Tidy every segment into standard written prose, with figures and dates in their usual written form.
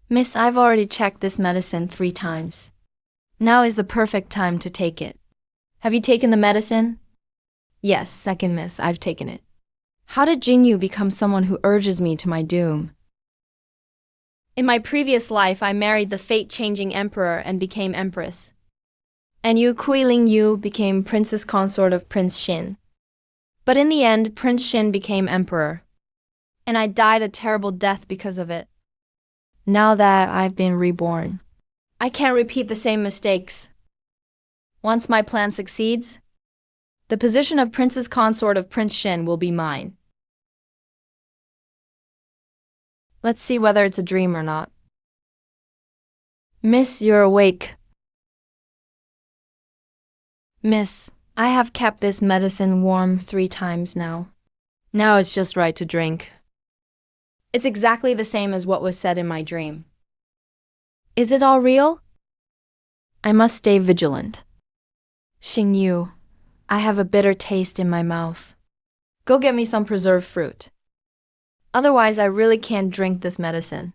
Miss, I've already checked this medicine 3 times. Now is the perfect time to take it. Have you taken the medicine? Yes, second miss, I've taken it. How did Jingyu become someone who urges me to my doom? In my previous life, I married the fate-changing emperor and became empress. And you, Kui Yu, became princess consort of Prince Xin. But in the end, Prince Xin became emperor. And I died a terrible death because of it. Now that I've been reborn, I can't repeat the same mistakes. Once my plan succeeds, the position of princess consort of Prince Xin will be mine. Let's see whether it's a dream or not. Miss, you're awake. Miss, I have kept this medicine warm 3 times now. Now it's just right to drink. It's exactly the same as what was said in my dream. Is it all real? I must stay vigilant. Xingyu, I have a bitter taste in my mouth. Go get me some preserved fruit. Otherwise, I really can't drink this medicine.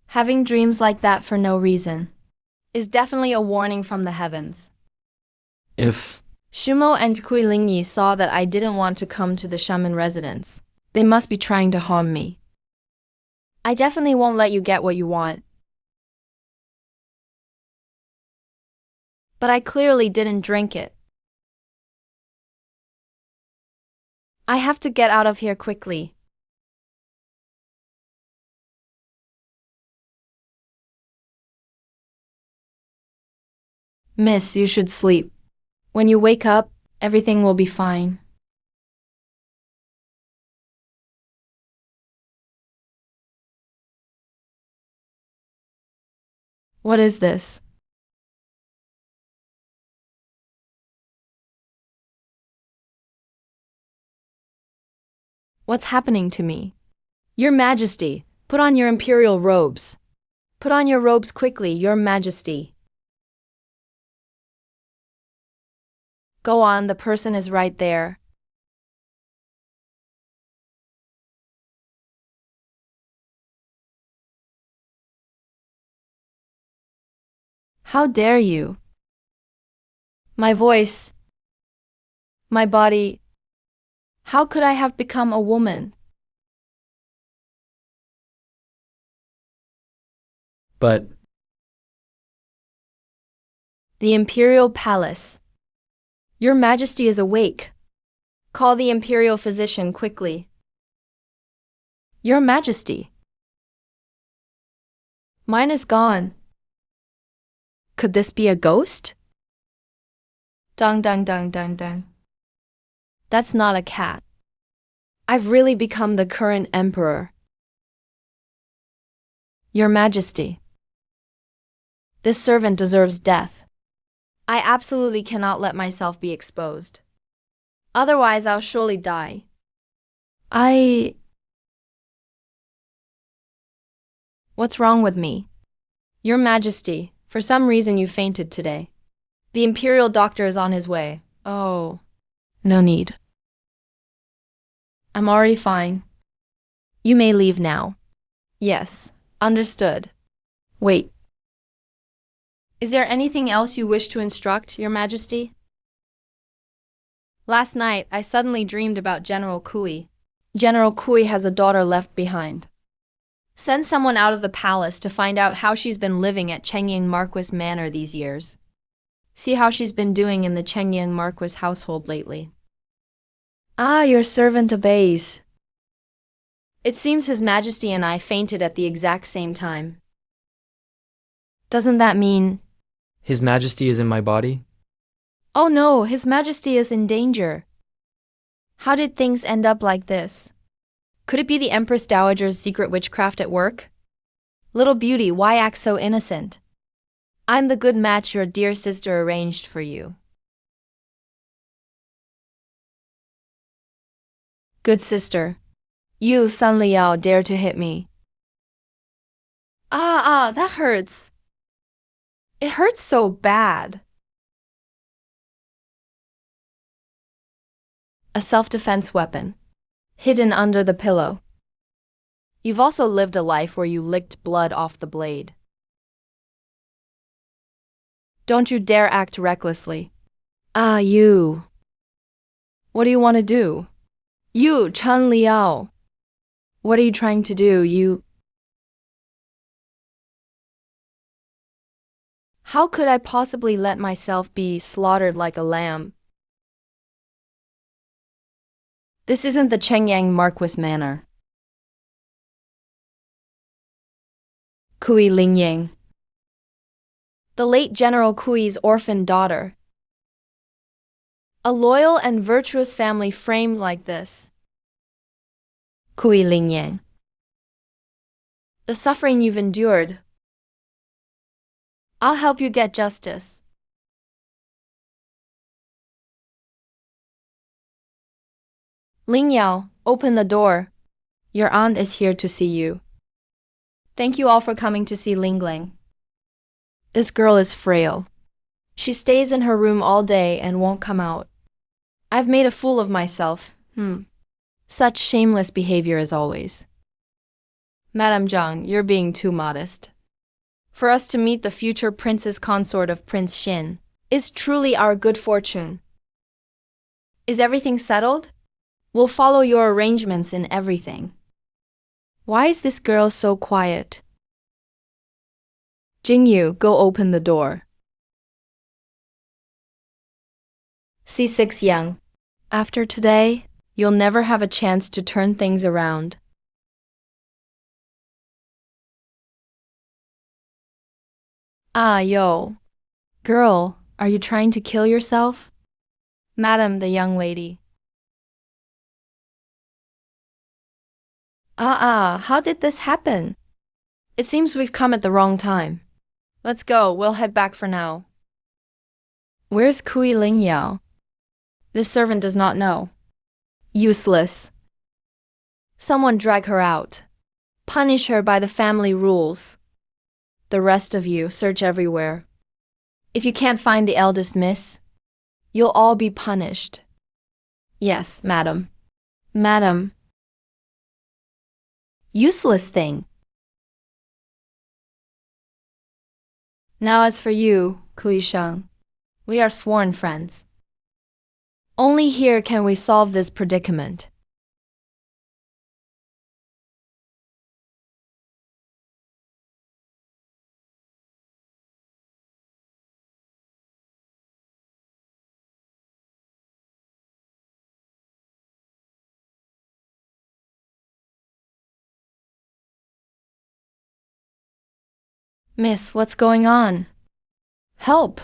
Having dreams like that for no reason is definitely a warning from the heavens. If Shumo and Kui Lingyi saw that I didn't want to come to the shaman residence, they must be trying to harm me. I definitely won't let you get what you want. But I clearly didn't drink it. I have to get out of here quickly. Miss, you should sleep. When you wake up, everything will be fine. What is this? What's happening to me? Your Majesty, put on your imperial robes. Put on your robes quickly, Your Majesty. Go on, the person is right there. How dare you? My voice, my body, how could I have become a woman? but The Imperial Palace. Your Majesty is awake. Call the Imperial physician quickly. Your Majesty. Mine is gone. Could this be a ghost? Dun dun dun dun dun. That's not a cat. I've really become the current emperor. Your Majesty. This servant deserves death. I absolutely cannot let myself be exposed. Otherwise, I'll surely die. What's wrong with me? Your Majesty, for some reason you fainted today. The Imperial doctor is on his way. Oh, no need. I'm already fine. You may leave now. Yes, understood. Wait. Is there anything else you wish to instruct, Your Majesty? Last night, I suddenly dreamed about General Kui. General Kui has a daughter left behind. Send someone out of the palace to find out how she's been living at Chengyang Marquis Manor these years. See how she's been doing in the Chengyang Marquis household lately. Ah, your servant obeys. It seems His Majesty and I fainted at the exact same time. Doesn't that mean... His Majesty is in my body? Oh no, His Majesty is in danger. How did things end up like this? Could it be the Empress Dowager's secret witchcraft at work? Little beauty, why act so innocent? I'm the good match your dear sister arranged for you. Good sister. You, Sun Liao, dare to hit me. That hurts. It hurts so bad. A self-defense weapon. hidden under the pillow. You've also lived a life where you licked blood off the blade. Don't you dare act recklessly. Ah, you. What do you want to do? You, Chen Liao. What are you trying to do, you? How could I possibly let myself be slaughtered like a lamb? This isn't the Chengyang Marquis manner. Kui Lingyang. The late General Kui's orphaned daughter. A loyal and virtuous family framed like this. Kui Lingyang. The suffering you've endured. I'll help you get justice. Ling Yao, open the door. Your aunt is here to see you. Thank you all for coming to see Lingling. This girl is frail. She stays in her room all day and won't come out. I've made a fool of myself. Such shameless behavior as always. Madame Zhang, you're being too modest. For us to meet the future princess consort of Prince Xin is truly our good fortune. Is everything settled? We'll follow your arrangements in everything. Why is this girl so quiet? Jingyu, go open the door. C6 Young. After today, you'll never have a chance to turn things around. Ah, yo. Girl, are you trying to kill yourself? Madam, the young lady. How did this happen? It seems we've come at the wrong time. Let's go, we'll head back for now. Where's Kui Lingyao? This servant does not know. Useless. Someone drag her out. Punish her by the family rules. The rest of you, search everywhere. If you can't find the eldest miss, you'll all be punished. Yes, madam. Madam. Useless thing. Now as for you, Kui Sheng, we are sworn friends. Only here can we solve this predicament. Miss, what's going on? Help!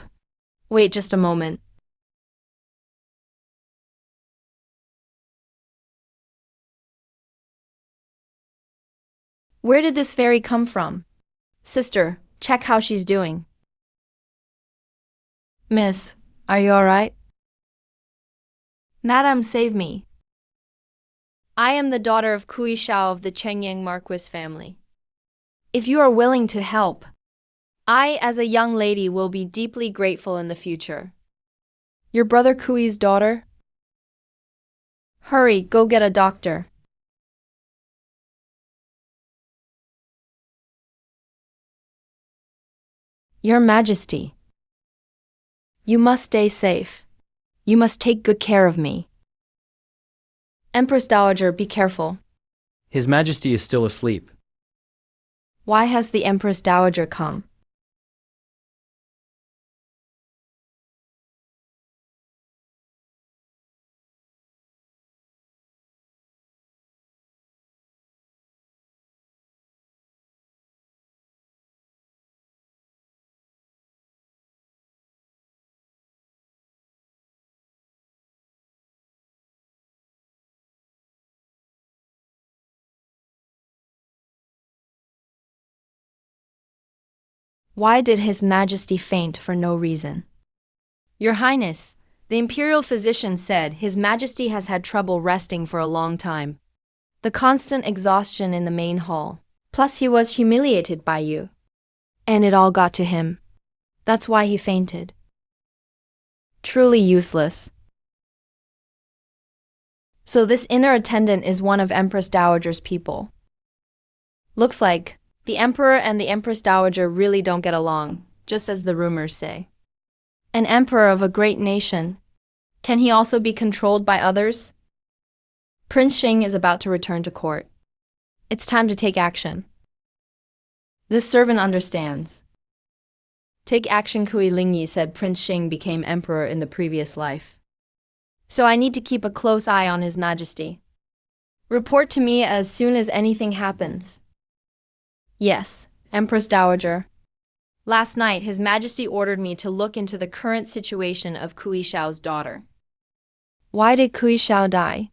Wait just a moment. Where did this fairy come from? Sister, check how she's doing. Miss, are you alright? Madam, save me. I am the daughter of Kui Shao of the Chengyang Marquis family. If you are willing to help, I, as a young lady, will be deeply grateful in the future. Your brother Kui's daughter? Hurry, go get a doctor. Your Majesty, you must stay safe. You must take good care of me. Empress Dowager, be careful. His Majesty is still asleep. Why has the Empress Dowager come? Why did His Majesty faint for no reason? Your Highness, the Imperial physician said His Majesty has had trouble resting for a long time. The constant exhaustion in the main hall. Plus he was humiliated by you. And it all got to him. That's why he fainted. Truly useless. So this inner attendant is one of Empress Dowager's people. Looks like the Emperor and the Empress Dowager really don't get along, just as the rumors say. An emperor of a great nation. Can he also be controlled by others? Prince Xing is about to return to court. It's time to take action. This servant understands. Take action, Kui Lingyi said Prince Xing became emperor in the previous life. So I need to keep a close eye on His Majesty. Report to me as soon as anything happens. Yes, Empress Dowager. Last night, His Majesty ordered me to look into the current situation of Kui Xiao's daughter. Why did Kui Xiao die?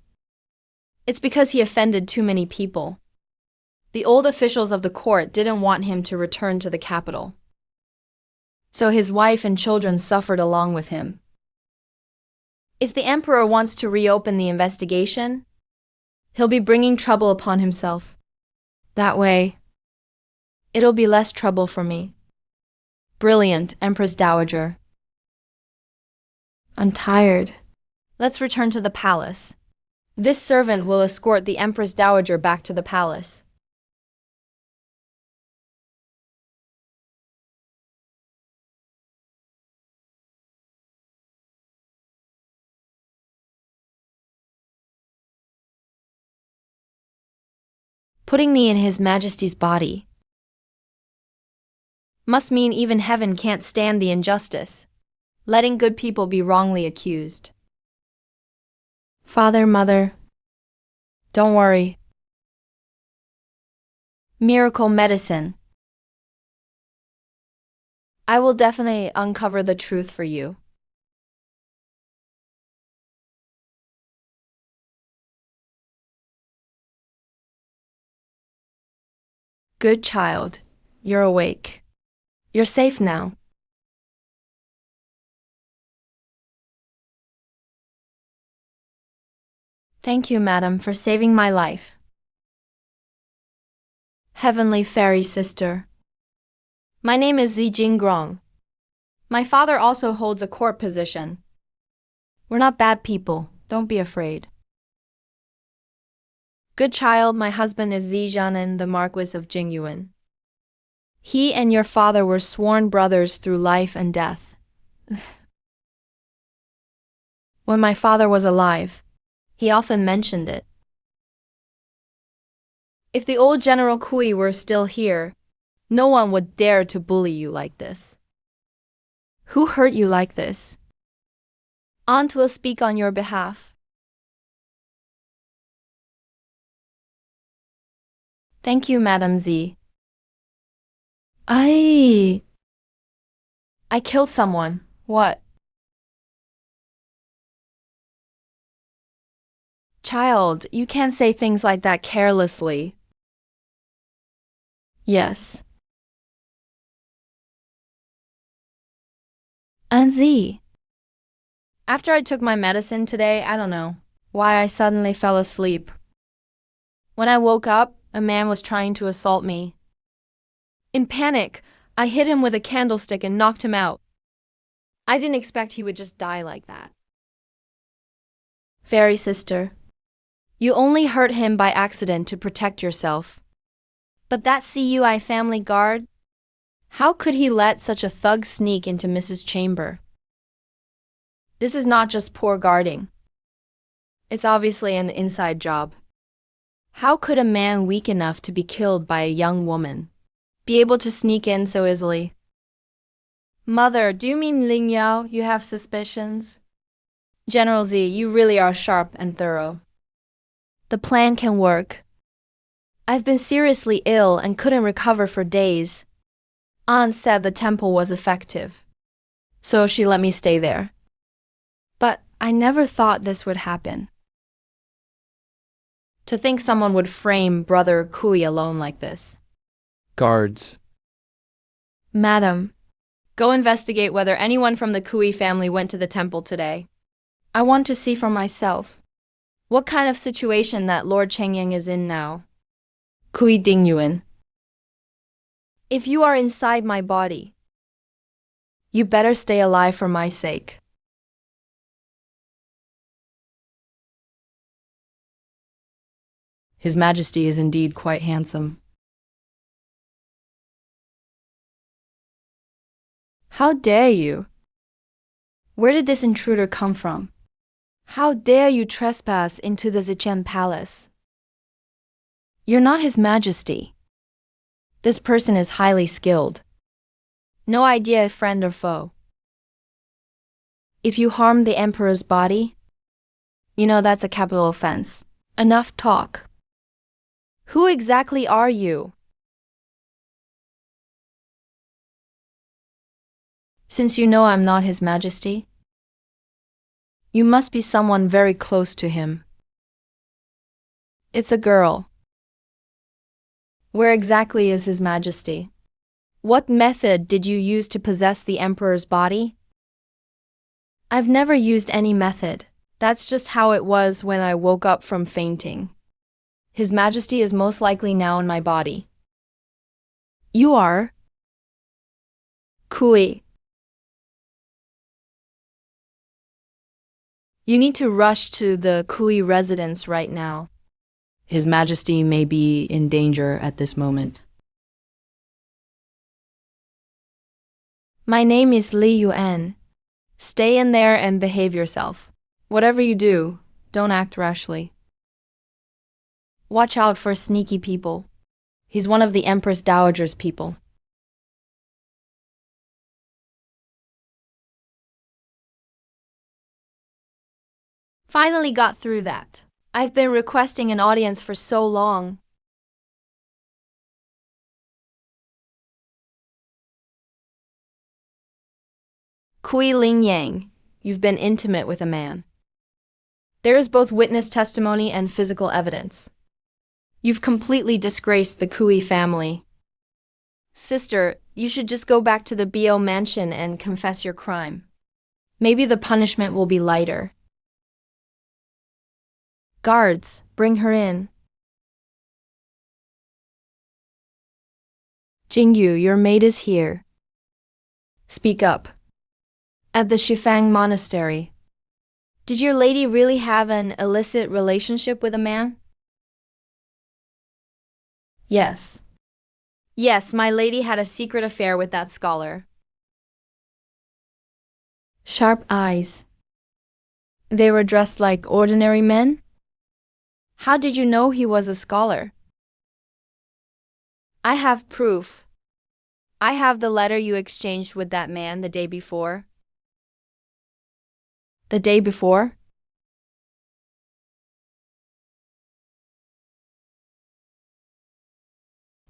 It's because he offended too many people. The old officials of the court didn't want him to return to the capital. So his wife and children suffered along with him. If the emperor wants to reopen the investigation, he'll be bringing trouble upon himself. That way, it'll be less trouble for me. Brilliant, Empress Dowager. I'm tired. Let's return to the palace. This servant will escort the Empress Dowager back to the palace. Putting me in His Majesty's body must mean even heaven can't stand the injustice, letting good people be wrongly accused. Father, Mother, don't worry. Miracle medicine. I will definitely uncover the truth for you. Good child, you're awake. You're safe now. Thank you, madam, for saving my life. Heavenly Fairy Sister. My name is Zi Jinggrong. My father also holds a court position. We're not bad people, don't be afraid. Good child, my husband is Zi Zhanan, the Marquis of Jingyuan. He and your father were sworn brothers through life and death. When my father was alive, he often mentioned it. If the old General Kui were still here, no one would dare to bully you like this. Who hurt you like this? Aunt will speak on your behalf. Thank you, Madam Z. I killed someone. What? Child, you can't say things like that carelessly. Yes. And Z. After I took my medicine today, I don't know why I suddenly fell asleep. When I woke up, a man was trying to assault me. In panic, I hit him with a candlestick and knocked him out. I didn't expect he would just die like that. Fairy sister, you only hurt him by accident to protect yourself. But that CUI family guard? How could he let such a thug sneak into Mrs. Chamber? This is not just poor guarding. It's obviously an inside job. How could a man weak enough to be killed by a young woman be able to sneak in so easily? Mother, do you mean Ling Yao? You have suspicions? General Z, you really are sharp and thorough. The plan can work. I've been seriously ill and couldn't recover for days. Aunt said the temple was effective, so she let me stay there. But I never thought this would happen. To think someone would frame Brother Kui alone like this. Guards. Madam, go investigate whether anyone from the Kui family went to the temple today. I want to see for myself what kind of situation that Lord Chengyang is in now. Kui Dingyuan. If you are inside my body, you better stay alive for my sake. His Majesty is indeed quite handsome. How dare you? Where did this intruder come from? How dare you trespass into the Zichen Palace? You're not His Majesty. This person is highly skilled. No idea if friend or foe. If you harm the Emperor's body, you know that's a capital offense. Enough talk. Who exactly are you? Since you know I'm not His Majesty, you must be someone very close to him. It's a girl. Where exactly is His Majesty? What method did you use to possess the Emperor's body? I've never used any method. That's just how it was when I woke up from fainting. His Majesty is most likely now in my body. You are? Kui. You need to rush to the Kui residence right now. His Majesty may be in danger at this moment. My name is Li Yuan. Stay in there and behave yourself. Whatever you do, don't act rashly. Watch out for sneaky people. He's one of the Empress Dowager's people. Finally got through that. I've been requesting an audience for so long. Kui Ling Yang, you've been intimate with a man. There is both witness testimony and physical evidence. You've completely disgraced the Kui family. Sister, you should just go back to the BO mansion and confess your crime. Maybe the punishment will be lighter. Guards, bring her in. Jingyu, your maid is here. Speak up. At the Shifang Monastery. Did your lady really have an illicit relationship with a man? Yes. Yes, my lady had a secret affair with that scholar. Sharp eyes. They were dressed like ordinary men? How did you know he was a scholar? I have proof. I have the letter you exchanged with that man the day before. The day before?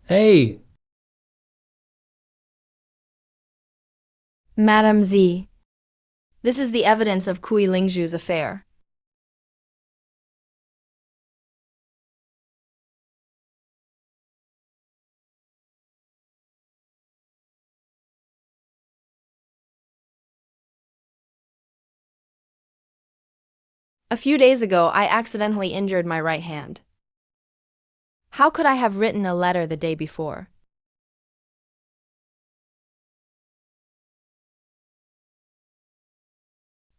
Hey! Madame Z. This is the evidence of Kui Lingzhu's affair. A few days ago, I accidentally injured my right hand. How could I have written a letter the day before?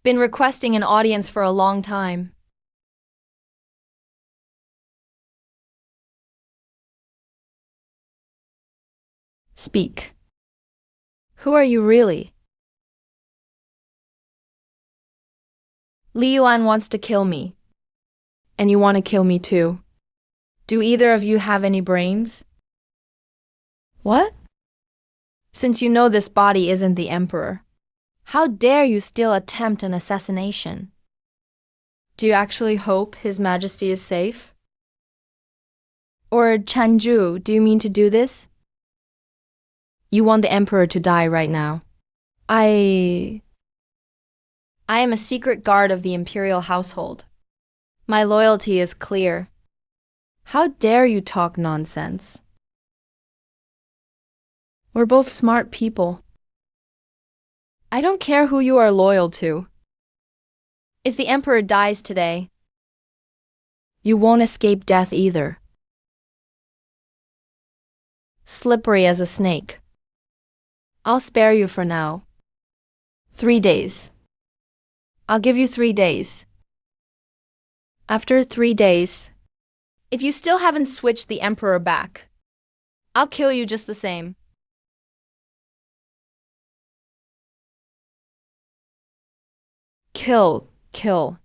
Been requesting an audience for a long time. Speak. Who are you really? Li Yuan wants to kill me. And you want to kill me too. Do either of you have any brains? What? Since you know this body isn't the Emperor, how dare you still attempt an assassination? Do you actually hope His Majesty is safe? Or Chanju, do you mean to do this? You want the Emperor to die right now. I am a secret guard of the Imperial household. My loyalty is clear. How dare you talk nonsense? We're both smart people. I don't care who you are loyal to. If the Emperor dies today, you won't escape death either. Slippery as a snake. I'll spare you for now. 3 days. I'll give you 3 days. After 3 days, If you still haven't switched the Emperor back, I'll kill you just the same. Kill, kill,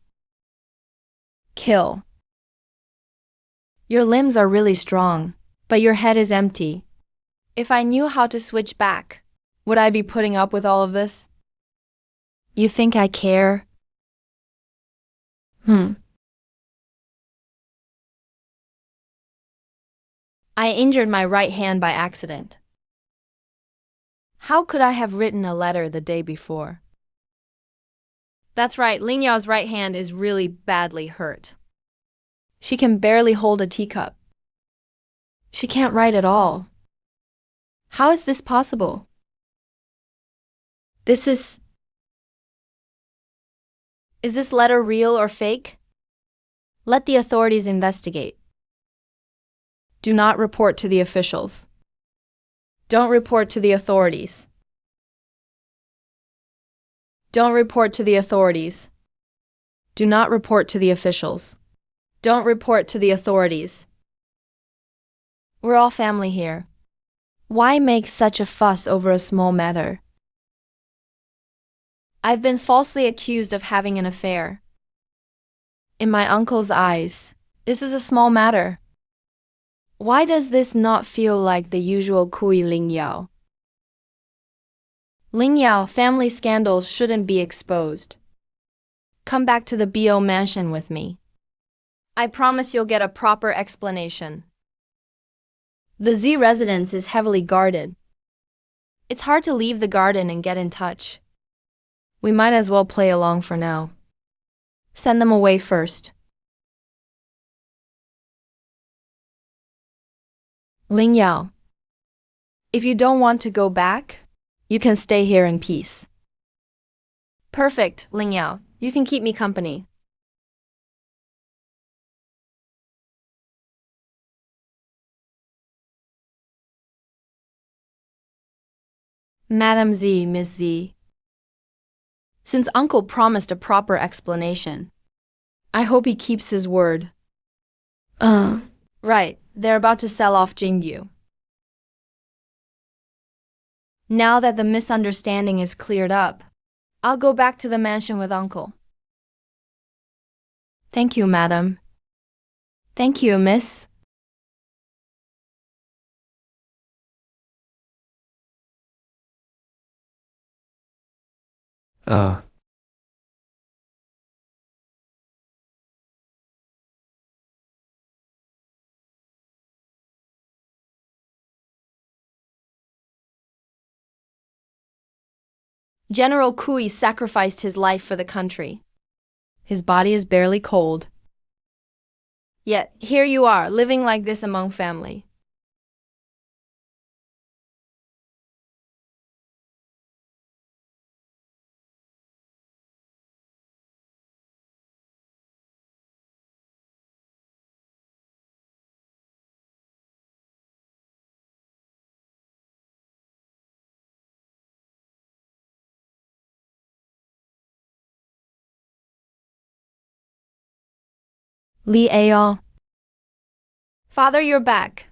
kill. Your limbs are really strong, but your head is empty. If I knew how to switch back, would I be putting up with all of this? You think I care? I injured my right hand by accident. How could I have written a letter the day before? That's right, Ling Yao's right hand is really badly hurt. She can barely hold a teacup. She can't write at all. How is this possible? Is this letter real or fake? Let the authorities investigate. Do not report to the officials. Don't report to the authorities. Don't report to the authorities. Do not report to the officials. Don't report to the authorities. We're all family here. Why make such a fuss over a small matter? I've been falsely accused of having an affair. In my uncle's eyes, this is a small matter. Why does this not feel like the usual Kui Ling Yao? Ling Yao family scandals shouldn't be exposed. Come back to the BO mansion with me. I promise you'll get a proper explanation. The Z residence is heavily guarded. It's hard to leave the garden and get in touch. We might as well play along for now. Send them away first. Ling Yao, if you don't want to go back, you can stay here in peace. Perfect, Ling Yao. You can keep me company. Madam Z, Miss Z. Since Uncle promised a proper explanation, I hope he keeps his word. Right, they're about to sell off Jingyu. Now that the misunderstanding is cleared up, I'll go back to the mansion with Uncle. Thank you, madam. Thank you, miss. General Kui sacrificed his life for the country. His body is barely cold. Yet, here you are, living like this among family. Li Ao. Father, you're back.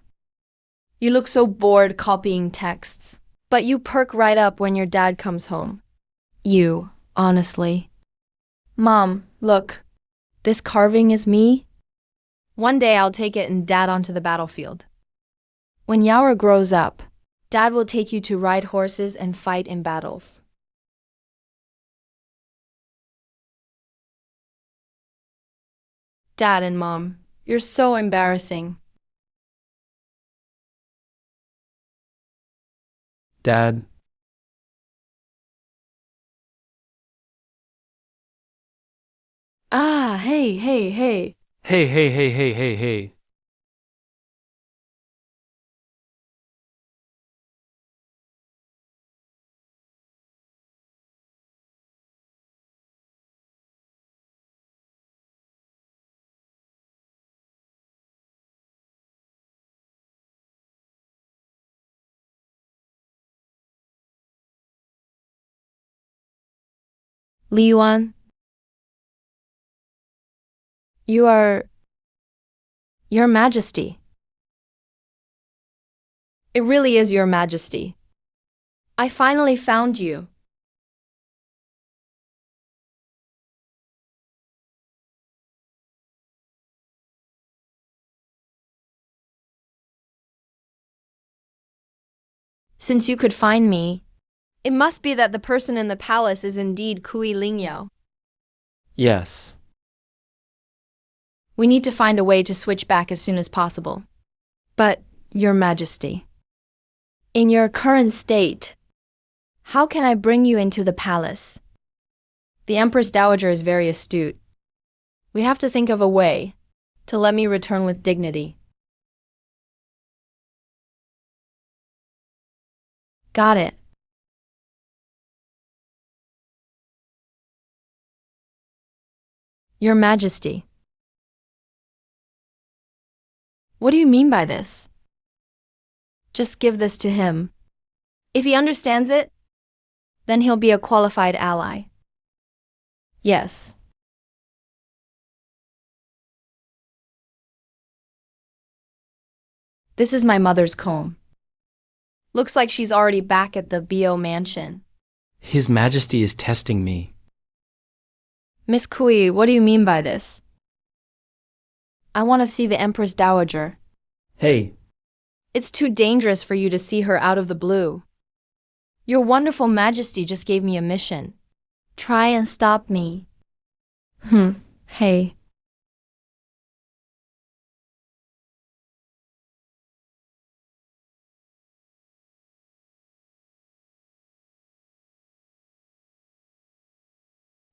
You look so bored copying texts, but you perk right up when your dad comes home. You, honestly. Mom, look. This carving is me. One day I'll take it and Dad onto the battlefield. When Yaora grows up, Dad will take you to ride horses and fight in battles. Dad and Mom, you're so embarrassing. Dad, Ah, hey. hey. Li Yuan, you are Your Majesty. It really is Your Majesty. I finally found you. Since you could find me, it must be that the person in the palace is indeed Kui Lingyao. Yes. We need to find a way to switch back as soon as possible. But, Your Majesty, in your current state, how can I bring you into the palace? The Empress Dowager is very astute. We have to think of a way to let me return with dignity. Got it. Your Majesty. What do you mean by this? Just give this to him. If he understands it, then he'll be a qualified ally. Yes. This is my mother's comb. Looks like she's already back at the BO mansion. His Majesty is testing me. Miss Kui, what do you mean by this? I want to see the Empress Dowager. Hey. It's too dangerous for you to see her out of the blue. Your wonderful Majesty just gave me a mission. Try and stop me. Hey.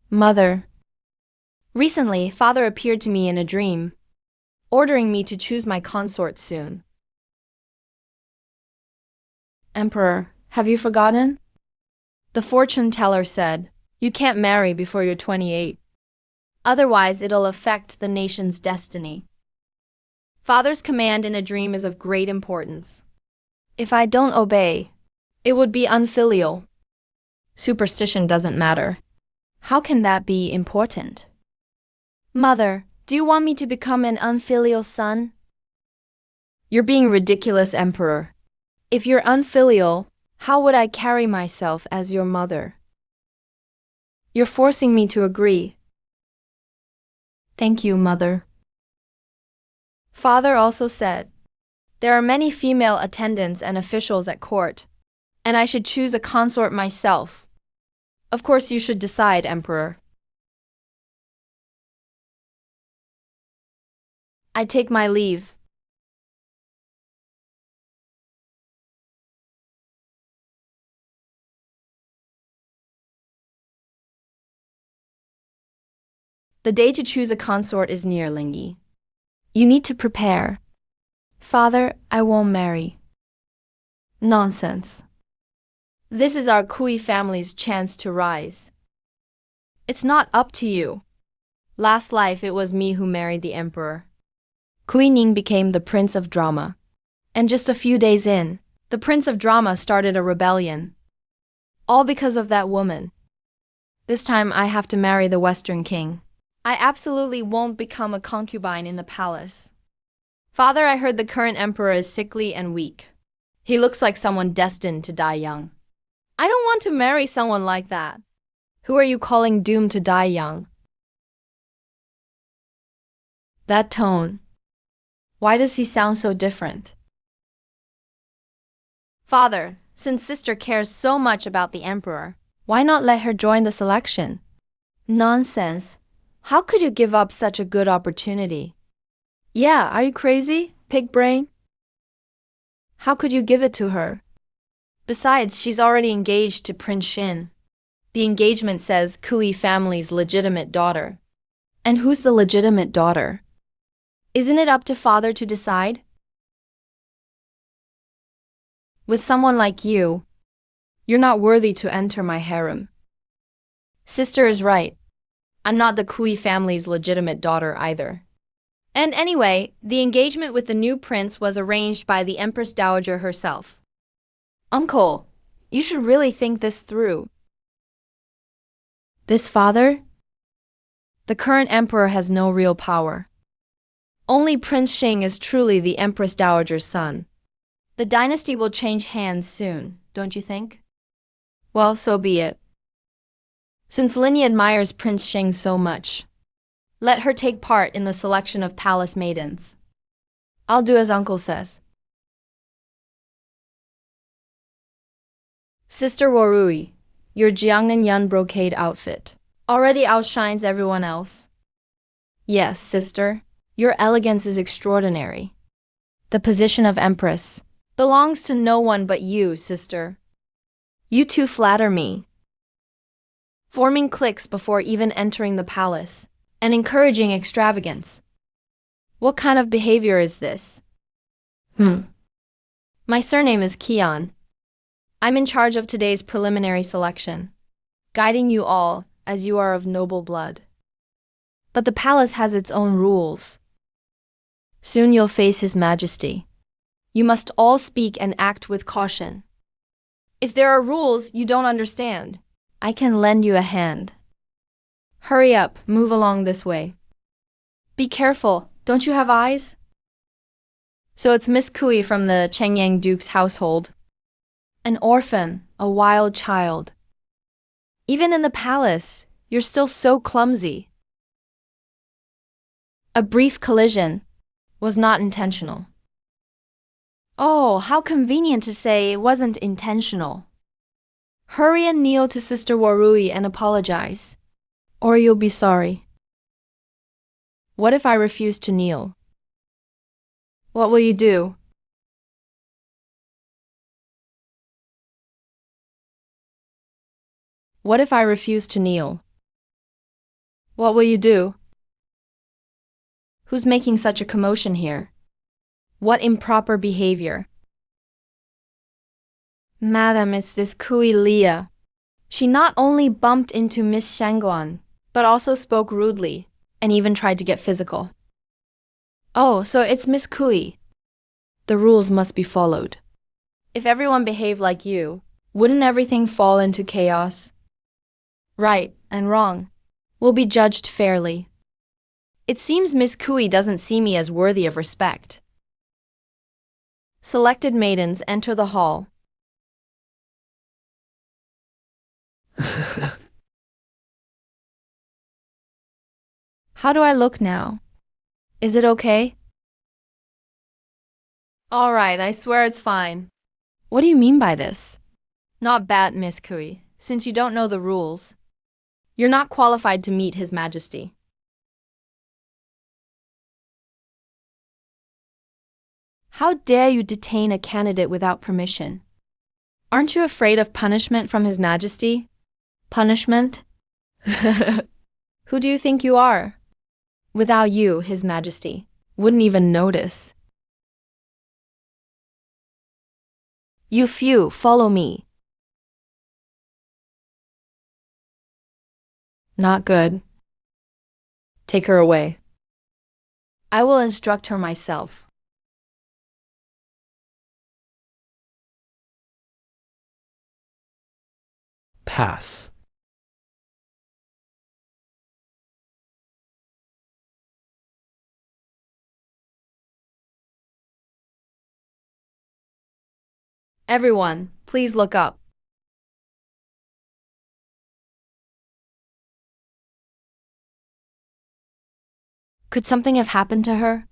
Mother. Recently, Father appeared to me in a dream, ordering me to choose my consort soon. Emperor, have you forgotten? The fortune teller said, you can't marry before you're 28. Otherwise, it'll affect the nation's destiny. Father's command in a dream is of great importance. If I don't obey, it would be unfilial. Superstition doesn't matter. How can that be important? Mother, do you want me to become an unfilial son? You're being ridiculous, Emperor. If you're unfilial, how would I carry myself as your mother? You're forcing me to agree. Thank you, Mother. Father also said, there are many female attendants and officials at court, and I should choose a consort myself. Of course, you should decide, Emperor. I take my leave. The day to choose a consort is near, Lingy. You need to prepare. Father, I won't marry. Nonsense. This is our Kui family's chance to rise. It's not up to you. Last life, it was me who married the emperor. Kui Ning became the Prince of Drama. And just a few days in, the Prince of Drama started a rebellion. All because of that woman. This time I have to marry the Western king. I absolutely won't become a concubine in the palace. Father, I heard the current emperor is sickly and weak. He looks like someone destined to die young. I don't want to marry someone like that. Who are you calling doomed to die young? That tone. Why does he sound so different? Father, since sister cares so much about the emperor, why not let her join the selection? Nonsense. How could you give up such a good opportunity? Yeah, are you crazy, pig brain? How could you give it to her? Besides, she's already engaged to Prince Shin. The engagement says Kui family's legitimate daughter. And who's the legitimate daughter? Isn't it up to father to decide? With someone like you, you're not worthy to enter my harem. Sister is right. I'm not the Kui family's legitimate daughter either. And anyway, the engagement with the new prince was arranged by the Empress Dowager herself. Uncle, you should really think this through. This father? The current emperor has no real power. Only Prince Xing is truly the Empress Dowager's son. The dynasty will change hands soon, don't you think? Well, so be it. Since Lini admires Prince Xing so much, let her take part in the selection of palace maidens. I'll do as uncle says. Sister Warui, your Jiangnan Yun brocade outfit already outshines everyone else. Yes, sister, your elegance is extraordinary. The position of Empress belongs to no one but you, sister. You too flatter me. Forming cliques before even entering the palace and encouraging extravagance. What kind of behavior is this? My surname is Kian. I'm in charge of today's preliminary selection, guiding you all as you are of noble blood. But the palace has its own rules. Soon you'll face His Majesty. You must all speak and act with caution. If there are rules you don't understand, I can lend you a hand. Hurry up, move along this way. Be careful, don't you have eyes? So it's Miss Kui from the Chengyang Duke's household. An orphan, a wild child. Even in the palace, you're still so clumsy. A brief collision was not intentional. Oh, how convenient to say it wasn't intentional. Hurry and kneel to Sister Warui and apologize, or you'll be sorry. What if I refuse to kneel? What will you do? What if I refuse to kneel? What will you do? Who's making such a commotion here? What improper behavior? Madam, it's this Kui Leah. She not only bumped into Miss Shangguan, but also spoke rudely, and even tried to get physical. Oh, so it's Miss Kui. The rules must be followed. If everyone behaved like you, wouldn't everything fall into chaos? Right and wrong will be judged fairly. It seems Miss Kui doesn't see me as worthy of respect. Selected maidens enter the hall. How do I look now? Is it okay? All right, I swear it's fine. What do you mean by this? Not bad, Miss Kui, since you don't know the rules. You're not qualified to meet His Majesty. How dare you detain a candidate without permission? Aren't you afraid of punishment from His Majesty? Punishment? Who do you think you are? Without you, His Majesty wouldn't even notice. You few, follow me. Not good. Take her away. I will instruct her myself. Pass. Everyone, please look up. Could something have happened to her?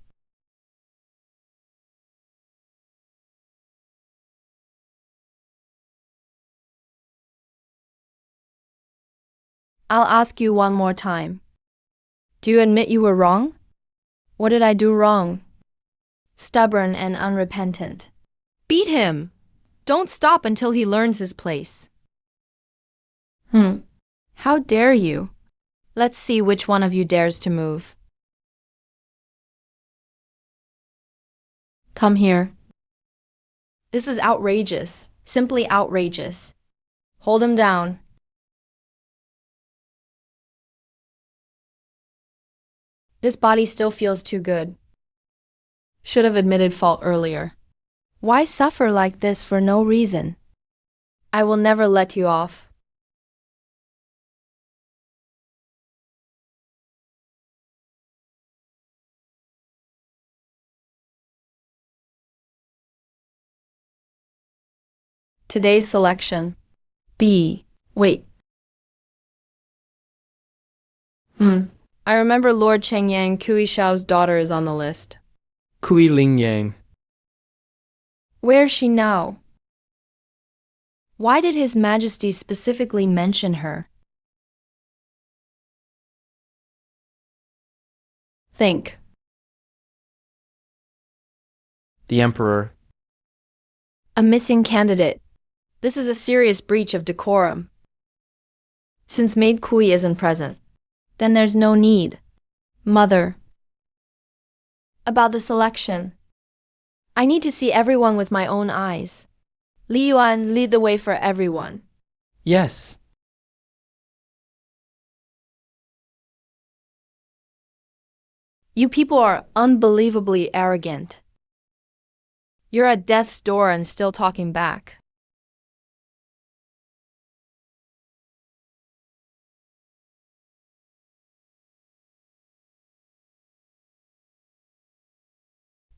I'll ask you one more time. Do you admit you were wrong? What did I do wrong? Stubborn and unrepentant. Beat him! Don't stop until he learns his place. How dare you? Let's see which one of you dares to move. Come here. This is outrageous. Simply outrageous. Hold him down. This body still feels too good. Should have admitted fault earlier. Why suffer like this for no reason? I will never let you off. Today's selection. B. Wait. I remember Lord Chengyang Kui Shao's daughter is on the list. Kui Ling Yang. Where is she now? Why did His Majesty specifically mention her? Think. The Emperor. A missing candidate. This is a serious breach of decorum. Since Maid Kui isn't present, then there's no need. Mother. About the selection. I need to see everyone with my own eyes. Li Yuan, lead the way for everyone. Yes. You people are unbelievably arrogant. You're at death's door and still talking back.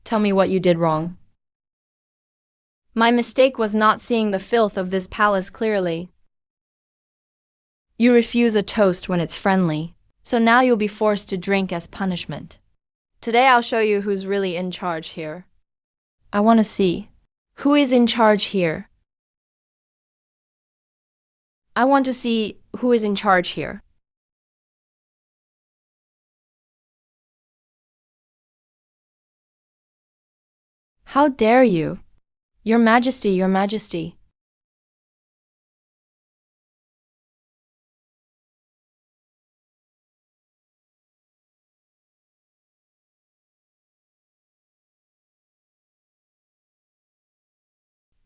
Tell me what you did wrong. My mistake was not seeing the filth of this palace clearly. You refuse a toast when it's friendly, so now you'll be forced to drink as punishment. Today I'll show you who's really in charge here. I want to see. Who is in charge here? I want to see who is in charge here. How dare you? Your Majesty, Your Majesty.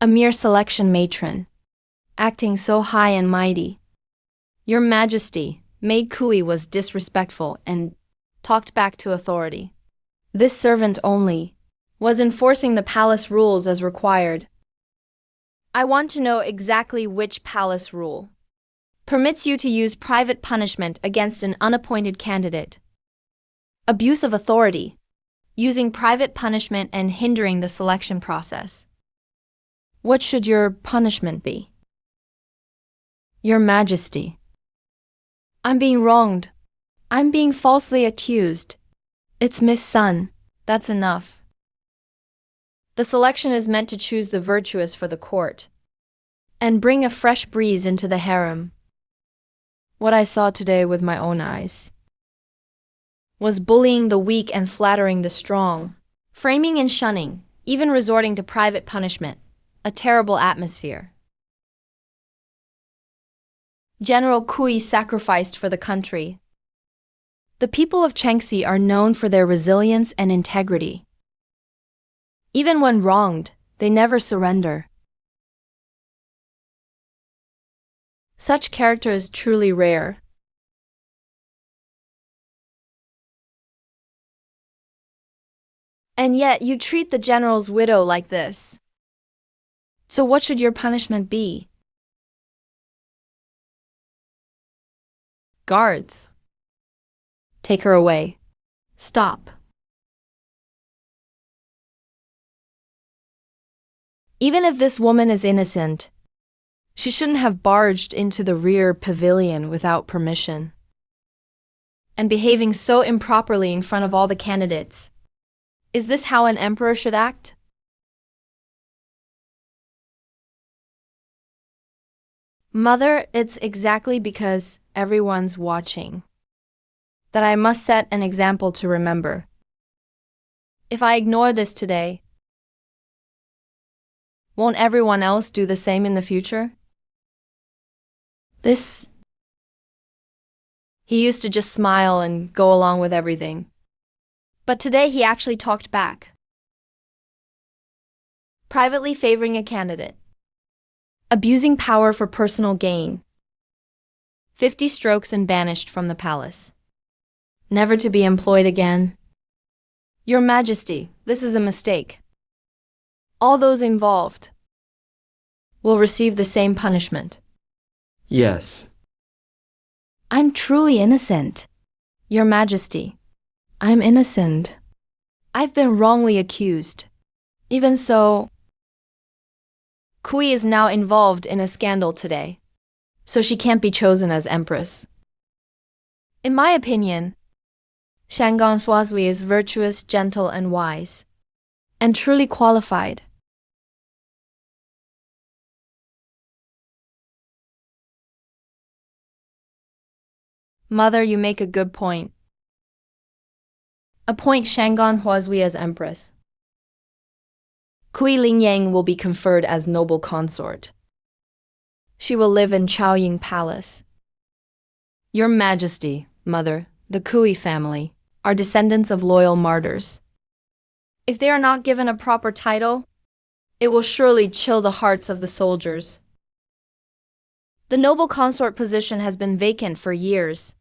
A mere selection matron, acting so high and mighty. Your Majesty, Maid Kui was disrespectful and talked back to authority. This servant only was enforcing the palace rules as required. I want to know exactly which palace rule permits you to use private punishment against an unappointed candidate. Abuse of authority, using private punishment and hindering the selection process. What should your punishment be? Your Majesty. I'm being wronged. I'm being falsely accused. It's Miss Sun. That's enough. The selection is meant to choose the virtuous for the court and bring a fresh breeze into the harem. What I saw today with my own eyes was bullying the weak and flattering the strong, framing and shunning, even resorting to private punishment. A terrible atmosphere. General Kui sacrificed for the country. The people of Chengxi are known for their resilience and integrity. Even when wronged, they never surrender. Such character is truly rare. And yet you treat the general's widow like this. So what should your punishment be? Guards. Take her away. Stop. Even if this woman is innocent, she shouldn't have barged into the rear pavilion without permission and behaving so improperly in front of all the candidates. Is this how an emperor should act? Mother, it's exactly because everyone's watching that I must set an example to remember. If I ignore this today, won't everyone else do the same in the future? He used to just smile and go along with everything. But today he actually talked back, privately favoring a candidate. Abusing power for personal gain. 50 strokes and banished from the palace. Never to be employed again. Your Majesty, this is a mistake. All those involved will receive the same punishment. Yes. I'm truly innocent. Your Majesty, I'm innocent. I've been wrongly accused. Even so, Kui is now involved in a scandal today, so she can't be chosen as empress. In my opinion, Shangon Shuazui is virtuous, gentle, and wise, and truly qualified. Mother, you make a good point. Appoint Shangon Huazui as empress. Kui Lingyang will be conferred as noble consort. She will live in Chaoying Palace. Your Majesty, Mother, the Kui family, are descendants of loyal martyrs. If they are not given a proper title, it will surely chill the hearts of the soldiers. The noble consort position has been vacant for years.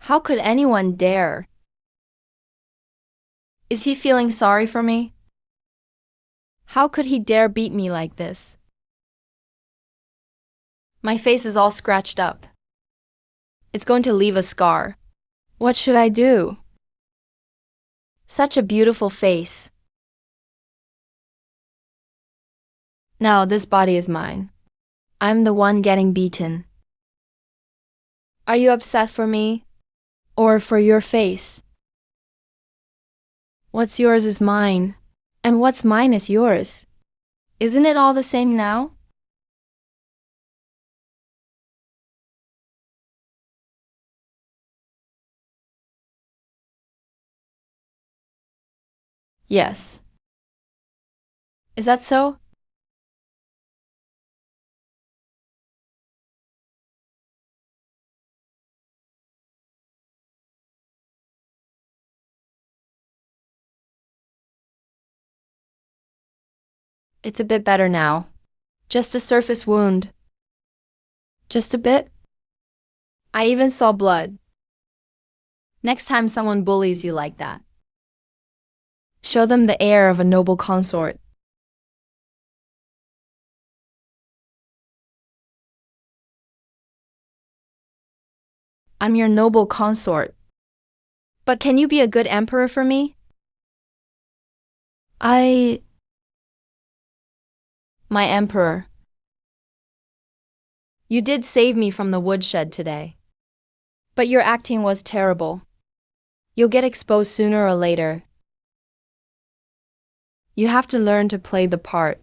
How could anyone dare? Is he feeling sorry for me? How could he dare beat me like this? My face is all scratched up. It's going to leave a scar. What should I do? Such a beautiful face. Now this body is mine. I'm the one getting beaten. Are you upset for me? Or for your face? What's yours is mine, and what's mine is yours. Isn't it all the same now? Yes. Is that so? It's a bit better now. Just a surface wound. Just a bit? I even saw blood. Next time someone bullies you like that, show them the air of a noble consort. I'm your noble consort. But can you be a good emperor for me? My emperor. You did save me from the woodshed today. But your acting was terrible. You'll get exposed sooner or later. You have to learn to play the part.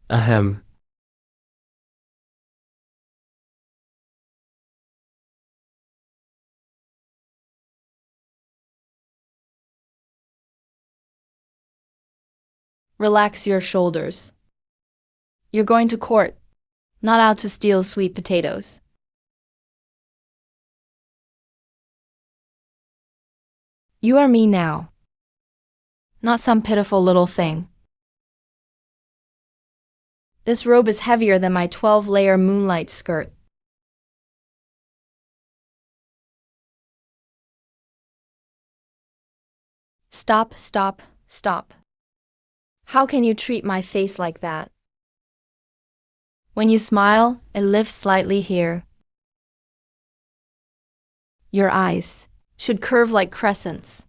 Ahem. Relax your shoulders. You're going to court, not out to steal sweet potatoes. You are me now, not some pitiful little thing. This robe is heavier than my 12-layer moonlight skirt. Stop, stop, stop. How can you treat my face like that? When you smile, it lifts slightly here. Your eyes should curve like crescents.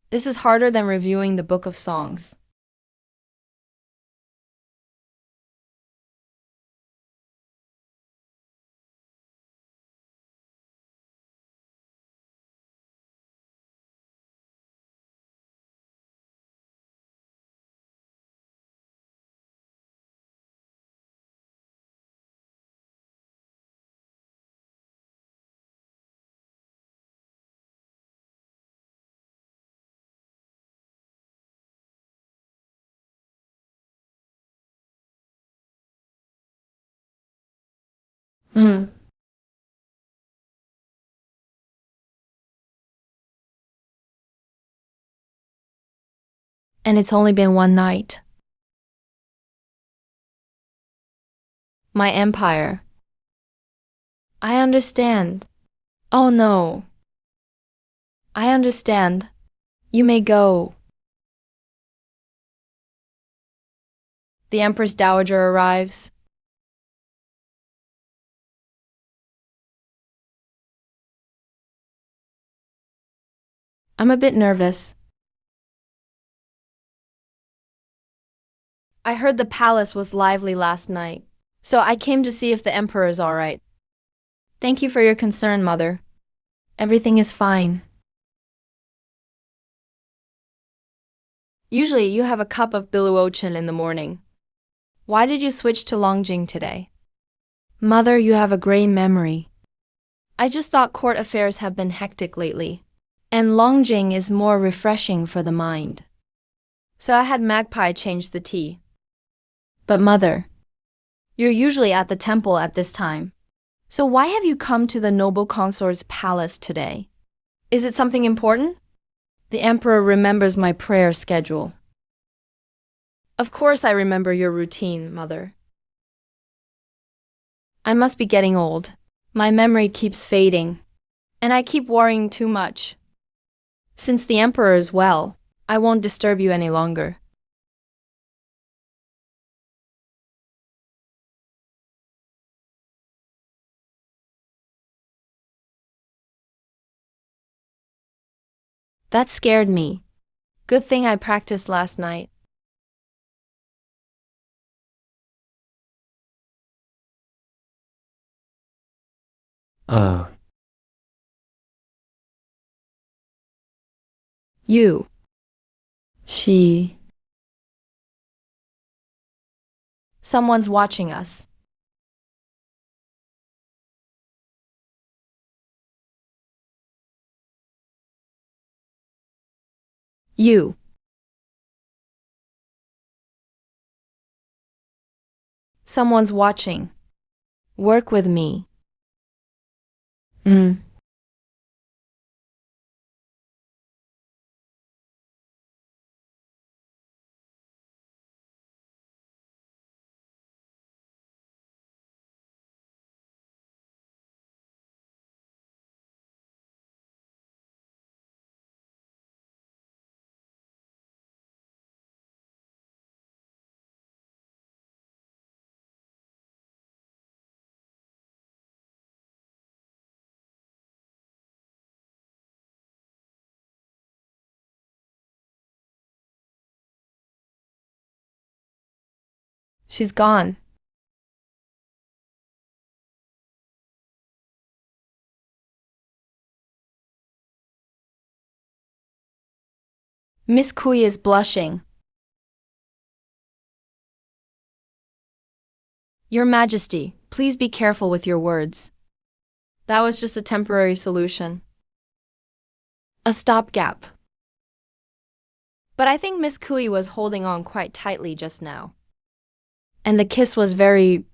This is harder than reviewing the book of songs. Mm. And it's only been one night. My empire. I understand. Oh no. I understand. You may go. The Empress Dowager arrives. I'm a bit nervous. I heard the palace was lively last night, so I came to see if the Emperor is all right. Thank you for your concern, Mother. Everything is fine. Usually you have a cup of biluochin in the morning. Why did you switch to Longjing today? Mother, you have a great memory. I just thought court affairs have been hectic lately, and Longjing is more refreshing for the mind. So I had Magpie change the tea. But Mother, you're usually at the temple at this time. So why have you come to the noble consort's palace today? Is it something important? The Emperor remembers my prayer schedule. Of course I remember your routine, Mother. I must be getting old. My memory keeps fading, and I keep worrying too much. Since the Emperor is well, I won't disturb you any longer. That scared me. Good thing I practiced last night. Uh, You. She. Someone's watching us. You. Someone's watching. Work with me. Mm. She's gone. Miss Kui is blushing. Your Majesty, please be careful with your words. That was just a temporary solution. A stopgap. But I think Miss Kui was holding on quite tightly just now. And the kiss was very...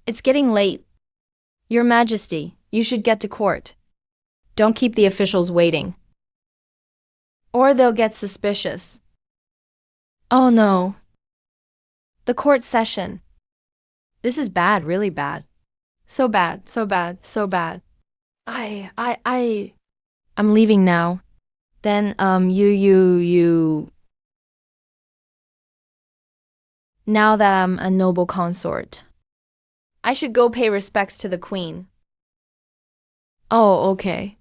It's getting late. Your Majesty, you should get to court. Don't keep the officials waiting. Or they'll get suspicious. Oh no. The court session. This is bad, really bad. So bad, so bad, so bad. I'm leaving now. Then, Now that I'm a noble consort, I should go pay respects to the queen. Oh, okay.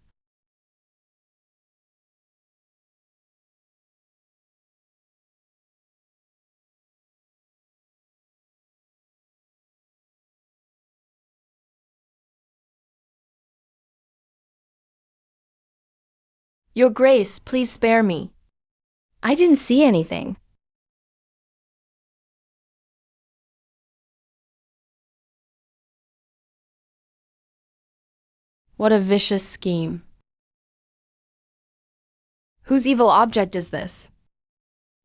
Your Grace, please spare me. I didn't see anything. What a vicious scheme. Whose evil object is this?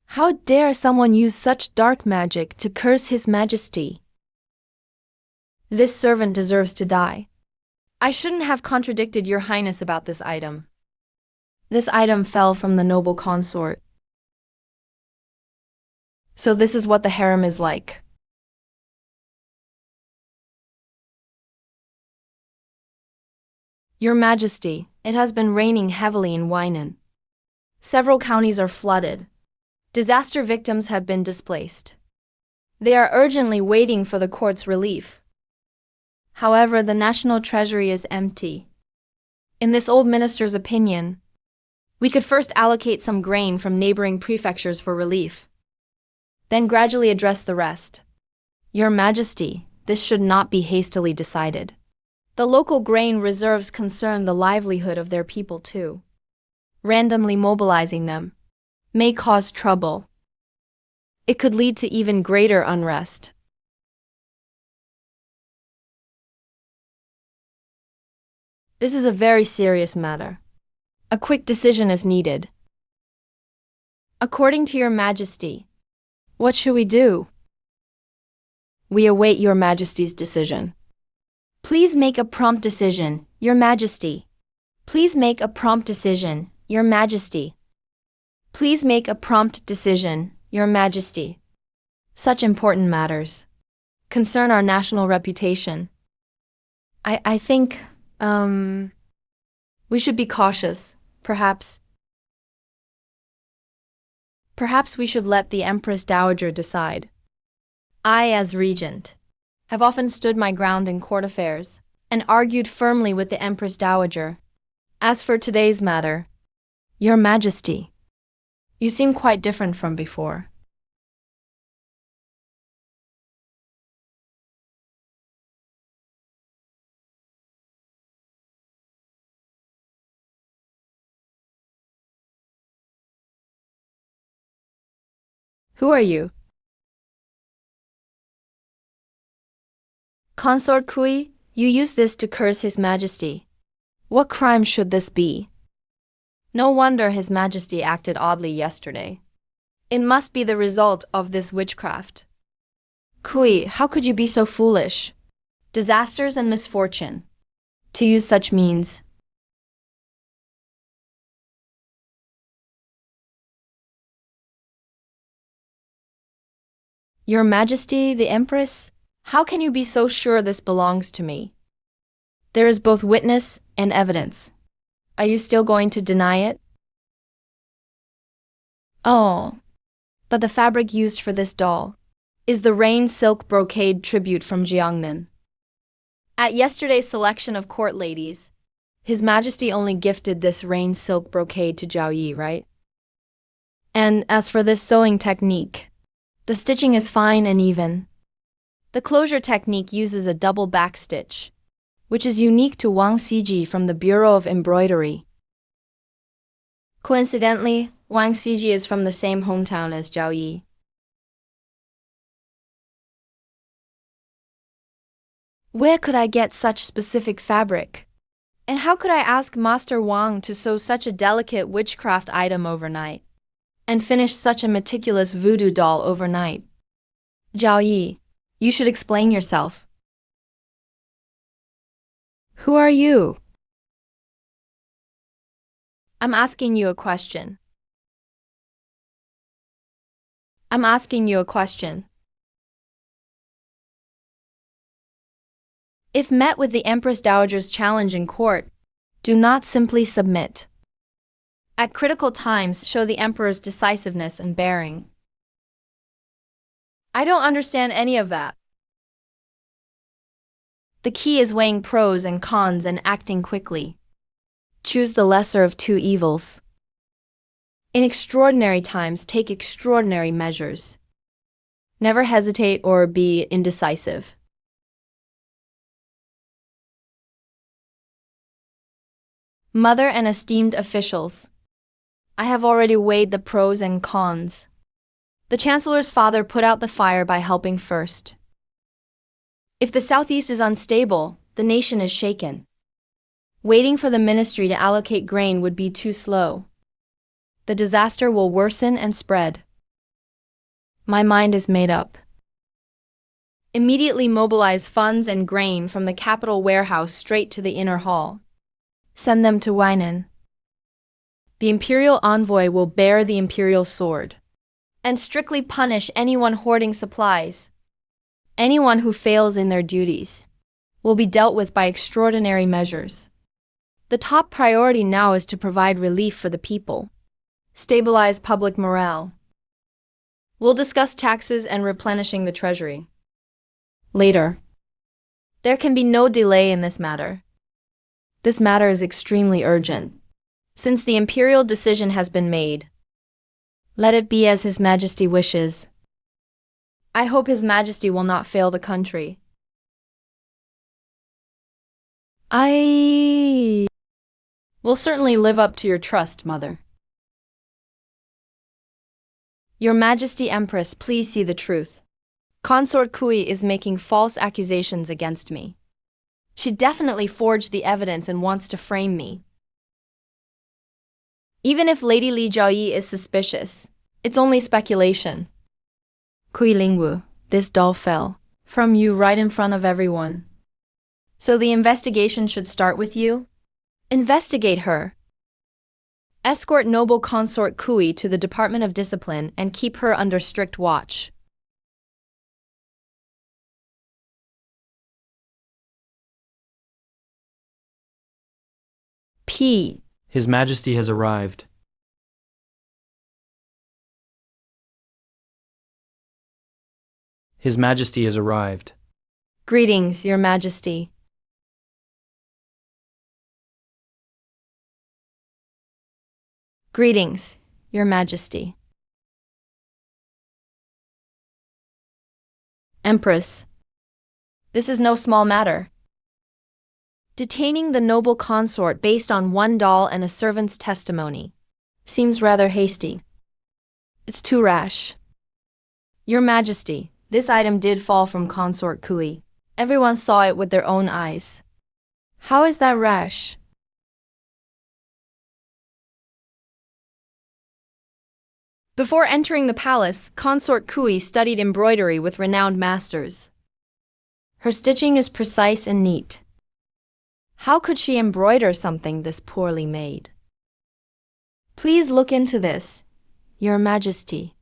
How dare someone use such dark magic to curse His Majesty? This servant deserves to die. I shouldn't have contradicted Your Highness about this item. This item fell from the noble consort. So this is what the harem is like. Your Majesty, it has been raining heavily in Weinan. Several counties are flooded. Disaster victims have been displaced. They are urgently waiting for the court's relief. However, the national treasury is empty. In this old minister's opinion, we could first allocate some grain from neighboring prefectures for relief, then gradually address the rest. Your Majesty, this should not be hastily decided. The local grain reserves concern the livelihood of their people too. Randomly mobilizing them may cause trouble. It could lead to even greater unrest. This is a very serious matter. A quick decision is needed. According to Your Majesty, what should we do? We await Your Majesty's decision. Please make a prompt decision, Your Majesty. Please make a prompt decision, Your Majesty. Please make a prompt decision, Your Majesty. Such important matters concern our national reputation. I think, we should be cautious, perhaps. Perhaps we should let the Empress Dowager decide. I, as regent, have often stood my ground in court affairs and argued firmly with the Empress Dowager. As for today's matter, Your Majesty, you seem quite different from before. Who are you? Consort Kui, you use this to curse His Majesty. What crime should this be? No wonder His Majesty acted oddly yesterday. It must be the result of this witchcraft. Kui, how could you be so foolish? Disasters and misfortune. To use such means. Your Majesty, the Empress, how can you be so sure this belongs to me? There is both witness and evidence. Are you still going to deny it? Oh, but the fabric used for this doll is the rain silk brocade tribute from Jiangnan. At yesterday's selection of court ladies, His Majesty only gifted this rain silk brocade to Zhao Yi, right? And as for this sewing technique, the stitching is fine and even. The closure technique uses a double back stitch, which is unique to Wang Xiji from the Bureau of Embroidery. Coincidentally, Wang Xiji is from the same hometown as Zhao Yi. Where could I get such specific fabric? And how could I ask Master Wang to sew such a delicate witchcraft item overnight, and finish such a meticulous voodoo doll overnight? Zhao Yi, you should explain yourself. Who are you? I'm asking you a question. I'm asking you a question. If met with the Empress Dowager's challenge in court, do not simply submit. At critical times, show the Emperor's decisiveness and bearing. I don't understand any of that. The key is weighing pros and cons and acting quickly. Choose the lesser of two evils. In extraordinary times, take extraordinary measures. Never hesitate or be indecisive. Mother and esteemed officials, I have already weighed the pros and cons. The Chancellor's father put out the fire by helping first. If the southeast is unstable, the nation is shaken. Waiting for the ministry to allocate grain would be too slow. The disaster will worsen and spread. My mind is made up. Immediately mobilize funds and grain from the capital warehouse straight to the inner hall. Send them to Weinan. The Imperial envoy will bear the Imperial sword and strictly punish anyone hoarding supplies. Anyone who fails in their duties will be dealt with by extraordinary measures. The top priority now is to provide relief for the people, stabilize public morale. We'll discuss taxes and replenishing the treasury later. There can be no delay in this matter. This matter is extremely urgent. Since the imperial decision has been made, let it be as His Majesty wishes. I hope His Majesty will not fail the country. I will certainly live up to your trust, Mother. Your Majesty Empress, please see the truth. Consort Kui is making false accusations against me. She definitely forged the evidence and wants to frame me. Even if Lady Li Jiaoyi is suspicious, it's only speculation. Kui Lingwu, this doll fell from you right in front of everyone. So the investigation should start with you? Investigate her. Escort noble consort Kui to the Department of Discipline and keep her under strict watch. P. His Majesty has arrived. His Majesty has arrived. Greetings, Your Majesty. Greetings, Your Majesty. Empress, this is no small matter. Detaining the noble consort based on one doll and a servant's testimony seems rather hasty. It's too rash. Your Majesty, this item did fall from Consort Kui. Everyone saw it with their own eyes. How is that rash? Before entering the palace, Consort Kui studied embroidery with renowned masters. Her stitching is precise and neat. How could she embroider something this poorly made? Please look into this, Your Majesty.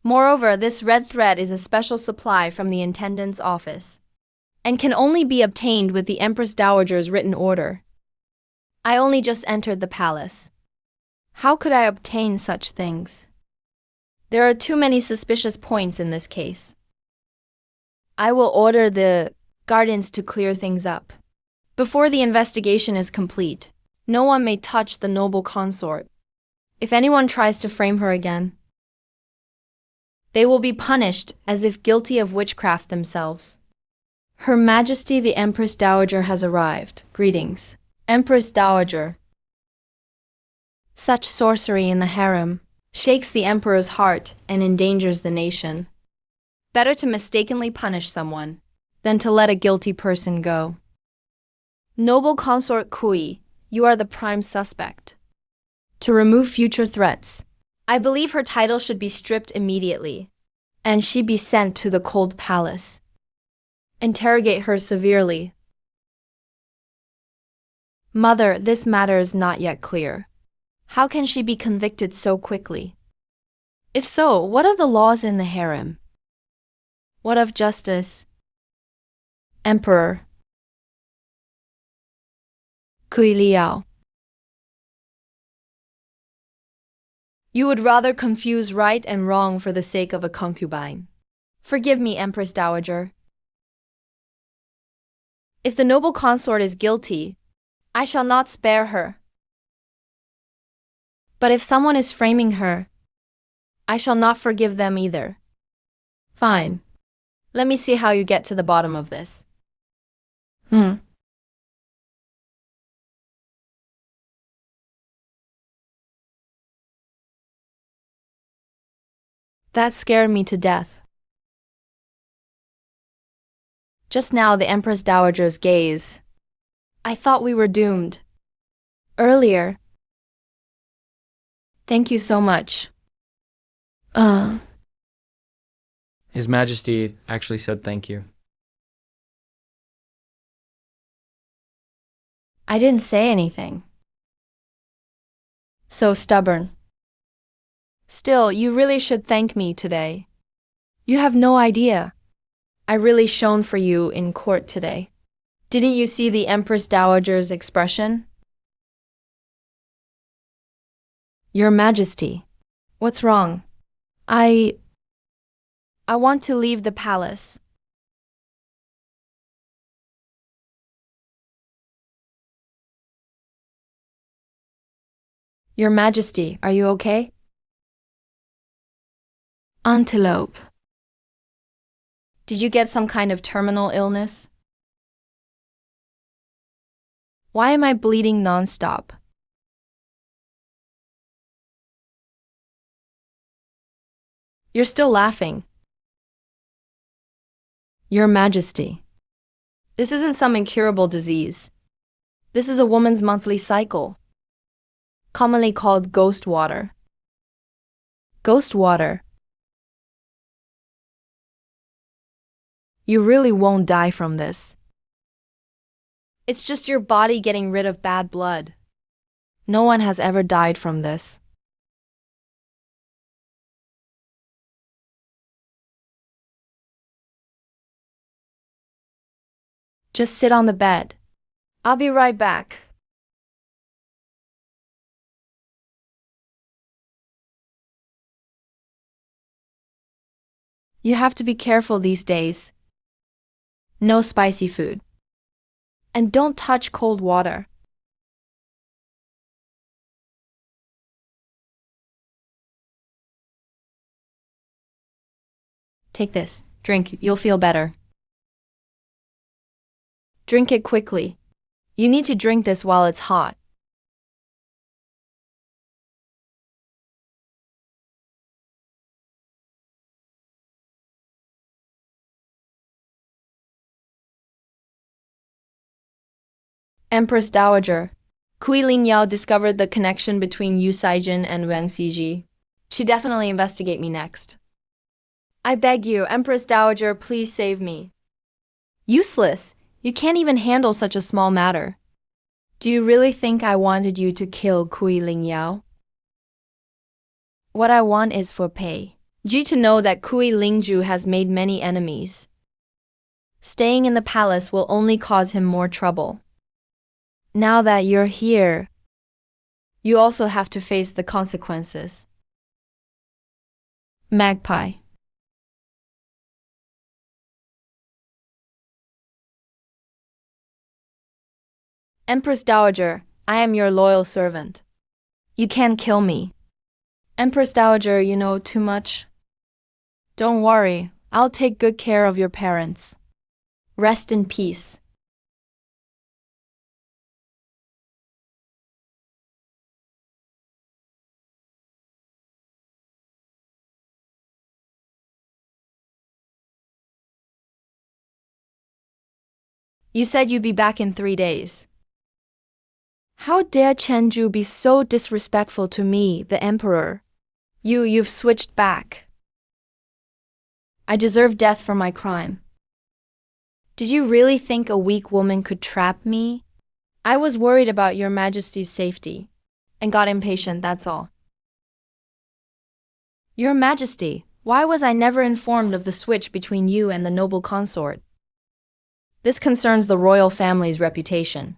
Moreover, this red thread is a special supply from the Intendant's office, and can only be obtained with the Empress Dowager's written order. I only just entered the palace. How could I obtain such things? There are too many suspicious points in this case. I will order the guardians to clear things up. Before the investigation is complete, no one may touch the noble consort. If anyone tries to frame her again, they will be punished as if guilty of witchcraft themselves. Her Majesty the Empress Dowager has arrived. Greetings. Empress Dowager. Such sorcery in the harem shakes the emperor's heart and endangers the nation. Better to mistakenly punish someone than to let a guilty person go. Noble consort Kui, you are the prime suspect. To remove future threats, I believe her title should be stripped immediately, and she be sent to the cold palace. Interrogate her severely. Mother, this matter is not yet clear. How can she be convicted so quickly? If so, what of the laws in the harem? What of justice? Emperor Kui Liao. You would rather confuse right and wrong for the sake of a concubine. Forgive me, Empress Dowager. If the noble consort is guilty, I shall not spare her. But if someone is framing her, I shall not forgive them either. Fine. Let me see how you get to the bottom of this. That scared me to death. Just now, the Empress Dowager's gaze. I thought we were doomed. Earlier. Thank you so much. His Majesty actually said thank you. I didn't say anything. So stubborn. Still, you really should thank me today. You have no idea. I really shone for you in court today. Didn't you see the Empress Dowager's expression? Your Majesty, what's wrong? I want to leave the palace. Your Majesty, are you okay? Antelope. Did you get some kind of terminal illness? Why am I bleeding nonstop? You're still laughing. Your Majesty, this isn't some incurable disease. This is a woman's monthly cycle, commonly called ghost water. Ghost water. You really won't die from this. It's just your body getting rid of bad blood. No one has ever died from this. Just sit on the bed. I'll be right back. You have to be careful these days. No spicy food. And don't touch cold water. Take this. Drink. You'll feel better. Drink it quickly. You need to drink this while it's hot. Empress Dowager. Kui Lingyao discovered the connection between Yu Saijin and Wen Xiji. She definitely investigate me next. I beg you, Empress Dowager, please save me. Useless! You can't even handle such a small matter. Do you really think I wanted you to kill Kui Lingyao? What I want is for pay. Ji to know that Kui Lingju has made many enemies. Staying in the palace will only cause him more trouble. Now that you're here, you also have to face the consequences. Magpie. Empress Dowager, I am your loyal servant. You can't kill me. Empress Dowager, you know too much. Don't worry, I'll take good care of your parents. Rest in peace. You said you'd be back in 3 days. How dare Chenju be so disrespectful to me, the emperor? You've switched back. I deserve death for my crime. Did you really think a weak woman could trap me? I was worried about your Majesty's safety and got impatient, that's all. Your Majesty, why was I never informed of the switch between you and the noble consort? This concerns the royal family's reputation.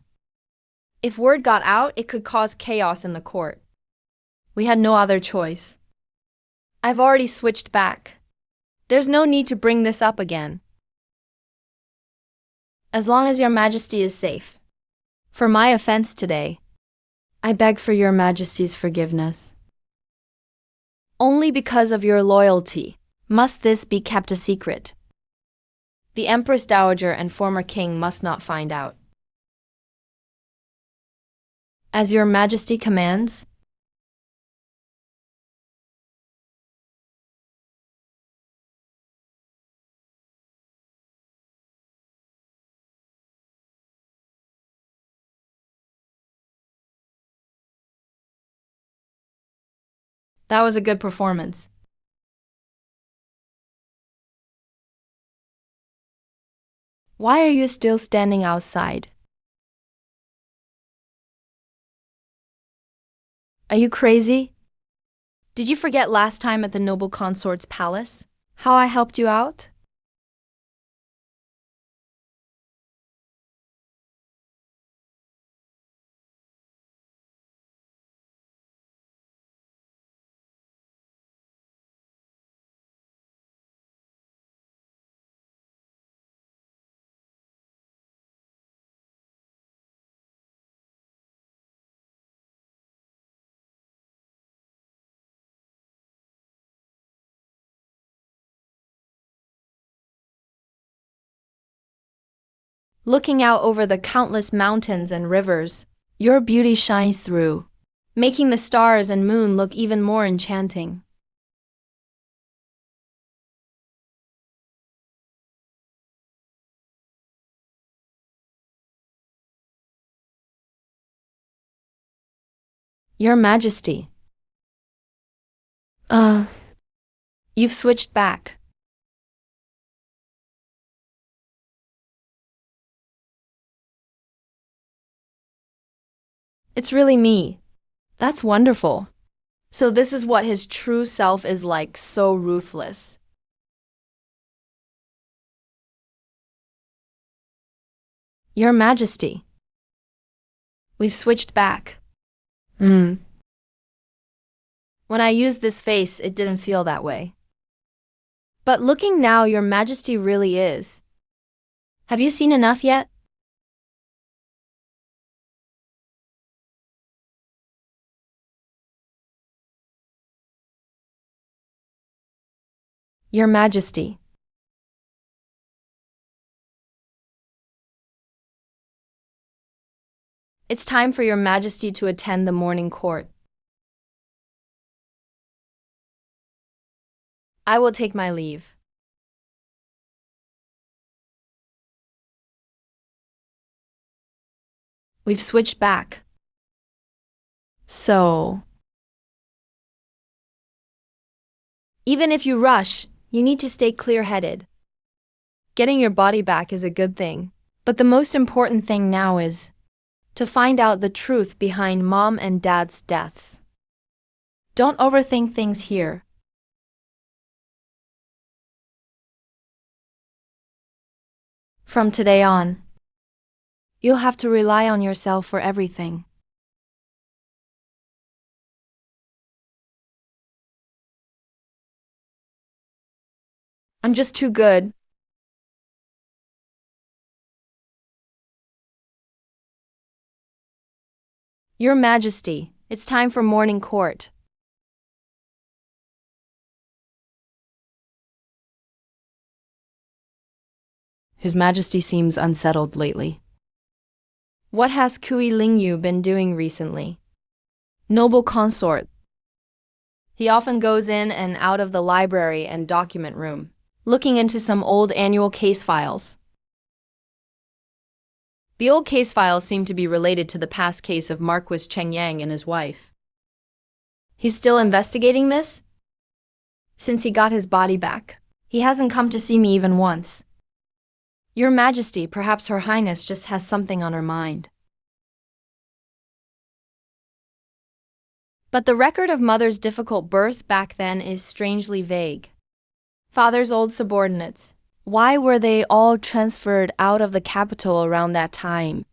If word got out, it could cause chaos in the court. We had no other choice. I've already switched back. There's no need to bring this up again. As long as your Majesty is safe. For my offense today, I beg for your Majesty's forgiveness. Only because of your loyalty must this be kept a secret. The Empress Dowager and former king must not find out. As your Majesty commands. That was a good performance. Why are you still standing outside? Are you crazy? Did you forget last time at the noble consort's palace? How I helped you out? Looking out over the countless mountains and rivers, your beauty shines through, making the stars and moon look even more enchanting. Your Majesty. You've switched back. It's really me. That's wonderful. So this is what his true self is like, so ruthless. Your Majesty. We've switched back. When I used this face, it didn't feel that way. But looking now, Your Majesty really is. Have you seen enough yet? Your Majesty. It's time for Your Majesty to attend the morning court. I will take my leave. We've switched back. So, even if you rush, you need to stay clear-headed. Getting your body back is a good thing, but the most important thing now is to find out the truth behind Mom and Dad's deaths. Don't overthink things here. From today on, you'll have to rely on yourself for everything. I'm just too good. Your Majesty, it's time for morning court. His Majesty seems unsettled lately. What has Kui Lingyu been doing recently? Noble consort. He often goes in and out of the library and document room, looking into some old annual case files. The old case files seem to be related to the past case of Marquis Cheng Yang and his wife. He's still investigating this? Since he got his body back, he hasn't come to see me even once. Your Majesty, perhaps Her Highness just has something on her mind. But the record of Mother's difficult birth back then is strangely vague. Father's old subordinates, why were they all transferred out of the capital around that time?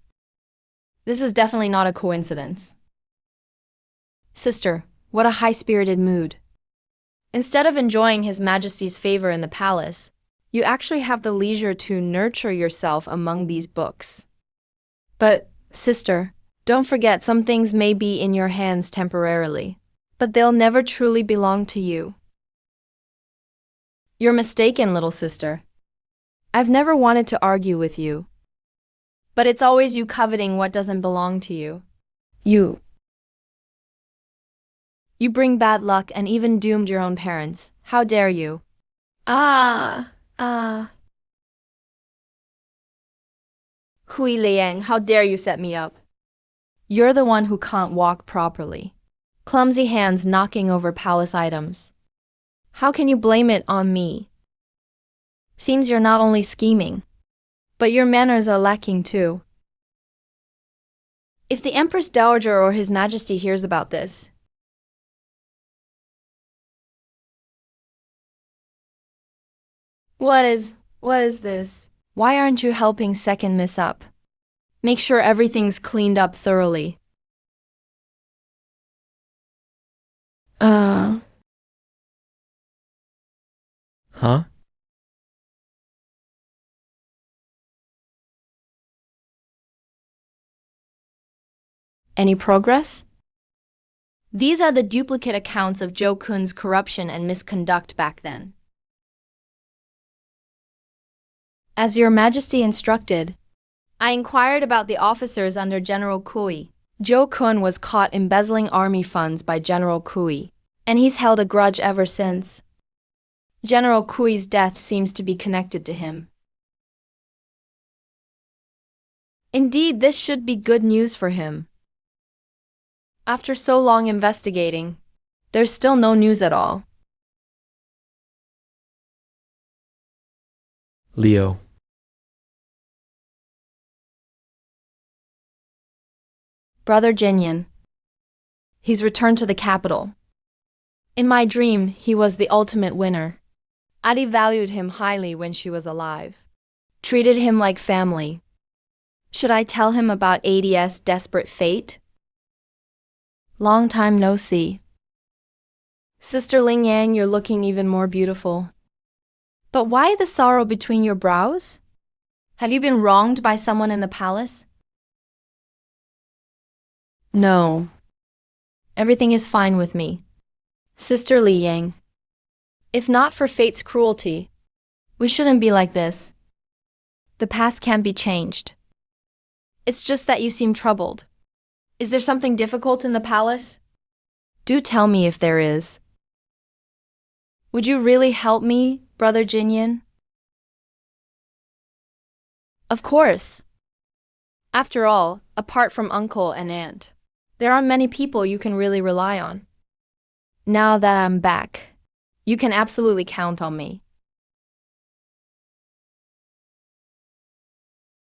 This is definitely not a coincidence. Sister, what a high-spirited mood. Instead of enjoying His Majesty's favor in the palace, you actually have the leisure to nurture yourself among these books. But, sister, don't forget some things may be in your hands temporarily, but they'll never truly belong to you. You're mistaken, little sister. I've never wanted to argue with you. But it's always you coveting what doesn't belong to you. You bring bad luck and even doomed your own parents. How dare you? Hui Liang, how dare you set me up? You're the one who can't walk properly. Clumsy hands knocking over palace items. How can you blame it on me? Seems you're not only scheming, But your manners are lacking too. If the Empress Dowager or His Majesty hears about this, What is this? Why aren't you helping second Miss up? Make sure everything's cleaned up thoroughly. Huh? Any progress? These are the duplicate accounts of Jo Kun's corruption and misconduct back then. As Your Majesty instructed, I inquired about the officers under General Kui. Jo Kun was caught embezzling army funds by General Kui, and he's held a grudge ever since. General Kui's death seems to be connected to him. Indeed, this should be good news for him. After so long investigating, there's still no news at all. Leo. Brother Jinyan. He's returned to the capital. In my dream, he was the ultimate winner. Adi valued him highly when she was alive. Treated him like family. Should I tell him about ADS' desperate fate? Long time no see. Sister Ling Yang, you're looking even more beautiful. But why the sorrow between your brows? Have you been wronged by someone in the palace? No. Everything is fine with me. Sister Li Yang. If not for fate's cruelty, we shouldn't be like this. The past can't be changed. It's just that you seem troubled. Is there something difficult in the palace? Do tell me if there is. Would you really help me, Brother Jinyan? Of course. After all, apart from uncle and aunt, there aren't many people you can really rely on. Now that I'm back, you can absolutely count on me.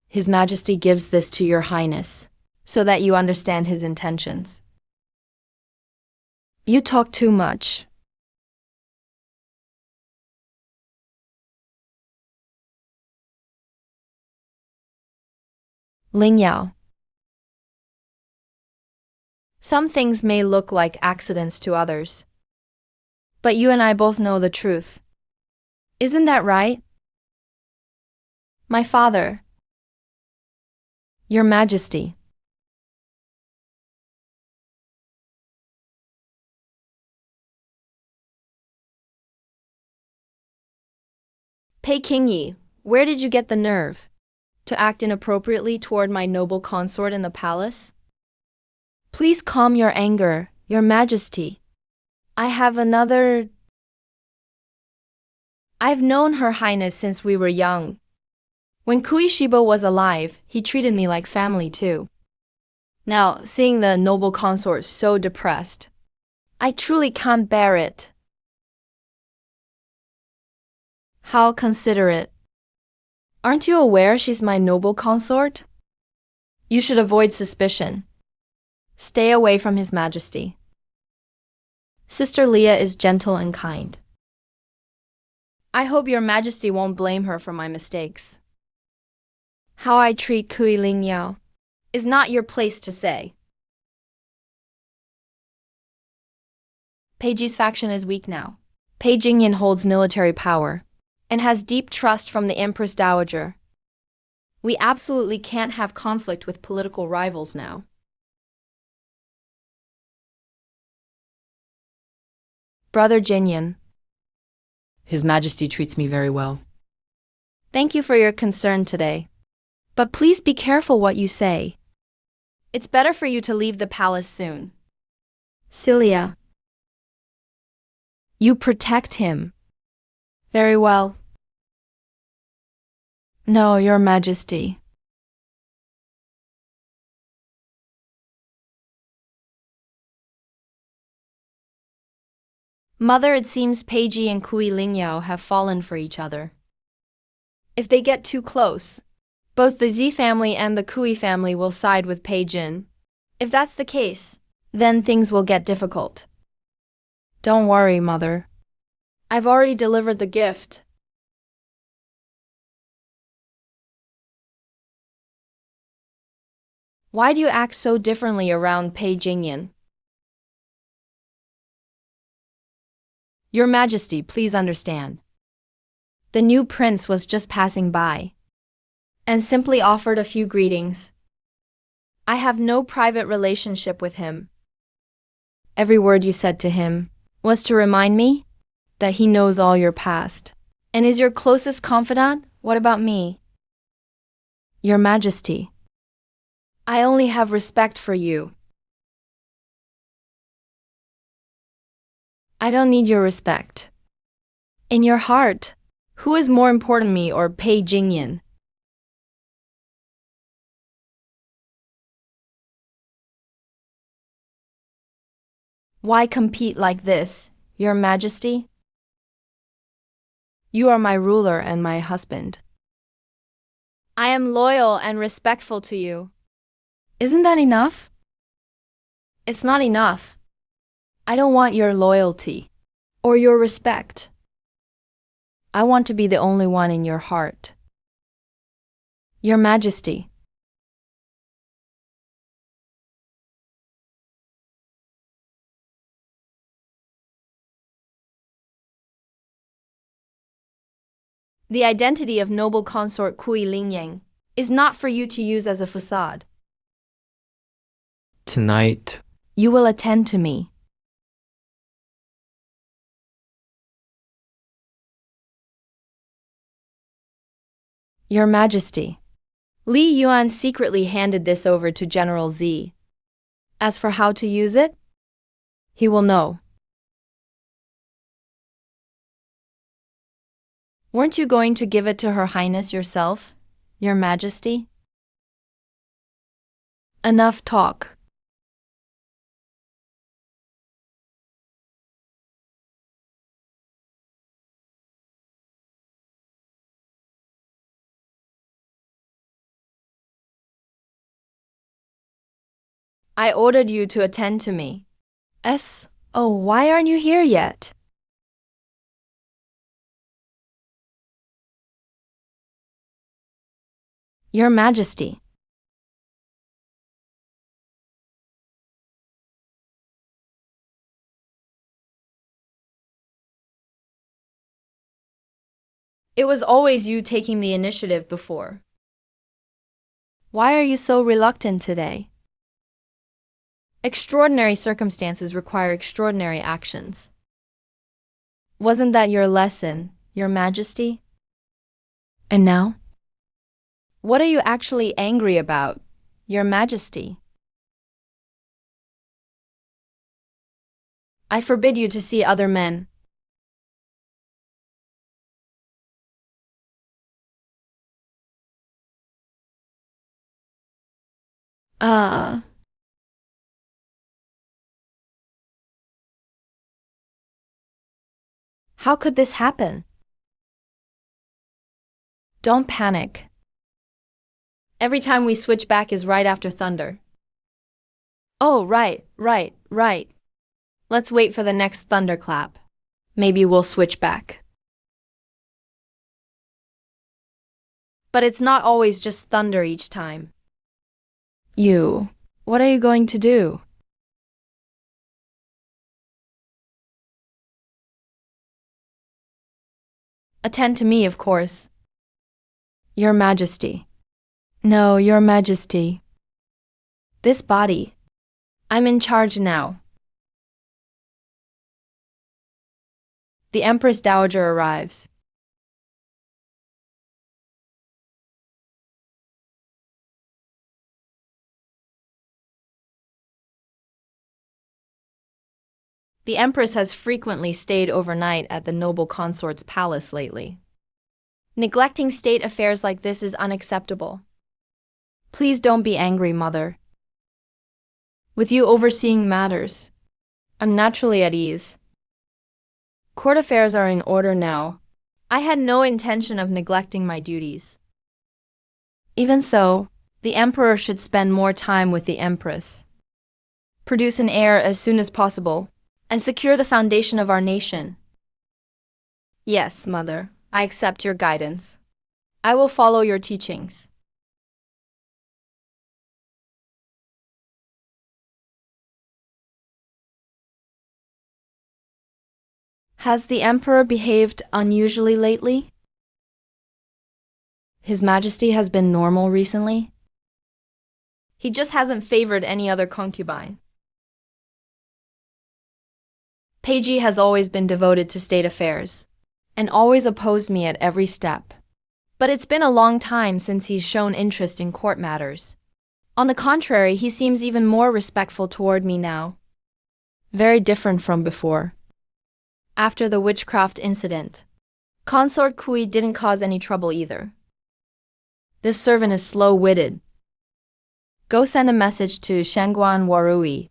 His Majesty gives this to Your Highness, so that you understand his intentions. You talk too much. Ling Yao. Some things may look like accidents to others, but you and I both know the truth. Isn't that right? My father. Your Majesty. Pei Qingyi, where did you get the nerve to act inappropriately toward my noble consort in the palace? Please calm your anger, Your Majesty. I've known Her Highness since we were young. When Kui Shibo was alive, he treated me like family too. Now, seeing the noble consort so depressed, I truly can't bear it. How considerate. Aren't you aware she's my noble consort? You should avoid suspicion. Stay away from His Majesty. Sister Leah is gentle and kind. I hope Your Majesty won't blame her for my mistakes. How I treat Kui Ling Yao is not your place to say. Pei Ji's faction is weak now. Pei Jingyan holds military power and has deep trust from the Empress Dowager. We absolutely can't have conflict with political rivals now. Brother Jinyan. His Majesty treats me very well. Thank you for your concern today. But please be careful what you say. It's better for you to leave the palace soon. Celia. You protect him. Very well. No, Your Majesty. Mother, it seems Peiji and Kui Lingyao have fallen for each other. If they get too close, Both the Z family and the Kui family will side with Pei Jin. If that's the case, then things will get difficult. Don't worry, Mother. I've already delivered the gift. Why do you act so differently around Pei Jingyan? Your Majesty, please understand. The new prince was just passing by and simply offered a few greetings. I have no private relationship with him. Every word you said to him was to remind me that he knows all your past and is your closest confidant. What about me? Your Majesty, I only have respect for you. I don't need your respect. In your heart, who is more important, me or Pei Jingyan? Why compete like this, Your Majesty? You are my ruler and my husband. I am loyal and respectful to you. Isn't that enough? It's not enough. I don't want your loyalty or your respect. I want to be the only one in your heart. Your Majesty. The identity of noble consort Kui Lingyang is not for you to use as a facade. Tonight, You will attend to me. Your Majesty. Li Yuan secretly handed this over to General Z. As for how to use it, he will know. Weren't you going to give it to Her Highness yourself, Your Majesty? Enough talk. I ordered you to attend to me. Oh, why aren't you here yet? Your Majesty. It was always you taking the initiative before. Why are you so reluctant today? Extraordinary circumstances require extraordinary actions. Wasn't that your lesson, Your Majesty? And now? What are you actually angry about, Your Majesty? I forbid you to see other men. How could this happen? Don't panic. Every time we switch back is right after thunder. Oh, right. Let's wait for the next thunderclap. Maybe we'll switch back. But it's not always just thunder each time. What are you going to do? Attend to me, of course. Your Majesty. No, Your Majesty. This body. I'm in charge now. The Empress Dowager arrives. The Empress has frequently stayed overnight at the noble consort's palace lately. Neglecting state affairs like this is unacceptable. Please don't be angry, Mother. With you overseeing matters, I'm naturally at ease. Court affairs are in order now. I had no intention of neglecting my duties. Even so, the emperor should spend more time with the empress. Produce an heir as soon as possible, and secure the foundation of our nation. Yes, mother, I accept your guidance. I will follow your teachings. Has the emperor behaved unusually lately? His Majesty has been normal recently? He just hasn't favored any other concubine. Peiji has always been devoted to state affairs, and always opposed me at every step. But it's been a long time since he's shown interest in court matters. On the contrary, he seems even more respectful toward me now. Very different from before. After the witchcraft incident, Consort Kui didn't cause any trouble either. This servant is slow-witted. Go send a message to Shangguan Warui.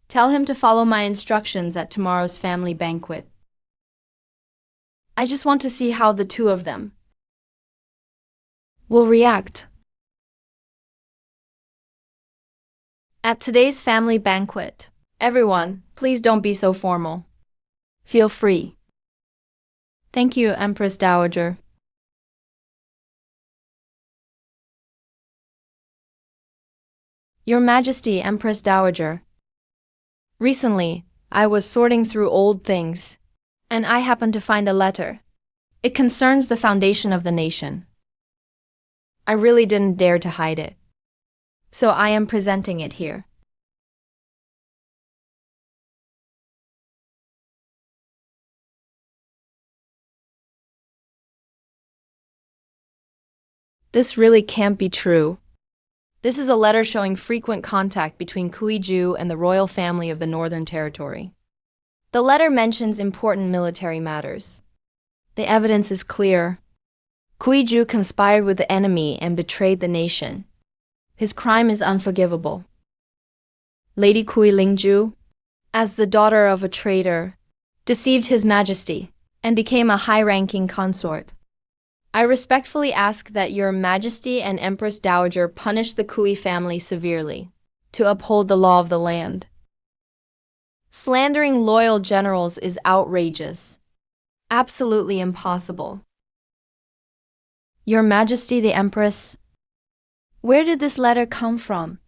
Tell him to follow my instructions at tomorrow's family banquet. I just want to see how the two of them will react. At today's family banquet, everyone, please don't be so formal. Feel free. Thank you, Empress Dowager. Your Majesty, Empress Dowager. Recently, I was sorting through old things, and I happened to find a letter. It concerns the foundation of the nation. I really didn't dare to hide it, so I am presenting it here. This really can't be true. This is a letter showing frequent contact between Kuiju and the royal family of the Northern Territory. The letter mentions important military matters. The evidence is clear. Kuiju conspired with the enemy and betrayed the nation. His crime is unforgivable. Lady Kui Lingju, as the daughter of a traitor, deceived His Majesty and became a high-ranking consort. I respectfully ask that Your Majesty and Empress Dowager punish the Kui family severely, to uphold the law of the land. Slandering loyal generals is outrageous. Absolutely impossible. Your Majesty the Empress, where did this letter come from?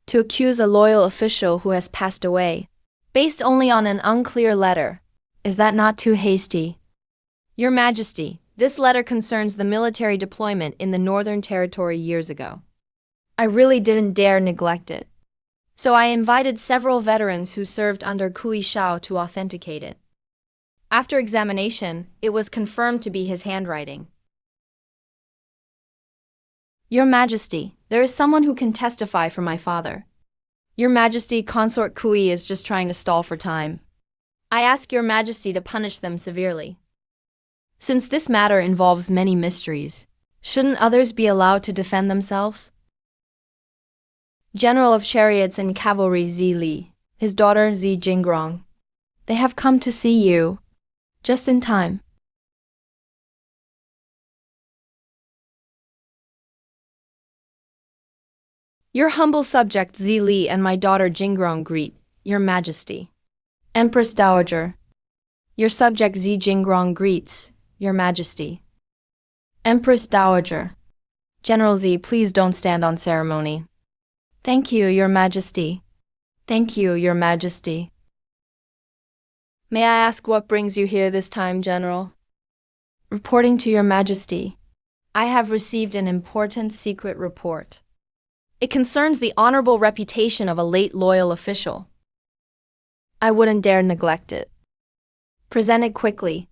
To accuse a loyal official who has passed away, based only on an unclear letter, is that not too hasty? Your Majesty, this letter concerns the military deployment in the Northern Territory years ago. I really didn't dare neglect it. So I invited several veterans who served under Kui Shao to authenticate it. After examination, it was confirmed to be his handwriting. Your Majesty, there is someone who can testify for my father. Your Majesty, Consort Kui is just trying to stall for time. I ask Your Majesty to punish them severely. Since this matter involves many mysteries, shouldn't others be allowed to defend themselves? General of Chariots and Cavalry Zi Li, his daughter Zi Jingrong. They have come to see you, just in time. Your humble subject Zi Li and my daughter Jingrong greet Your Majesty. Empress Dowager. Your subject Zi Jingrong greets Your Majesty. Empress Dowager. General Zi, please don't stand on ceremony. Thank you, Your Majesty. Thank you, Your Majesty. May I ask what brings you here this time, General? Reporting to Your Majesty, I have received an important secret report. It concerns the honorable reputation of a late loyal official. I wouldn't dare neglect it. Present it quickly.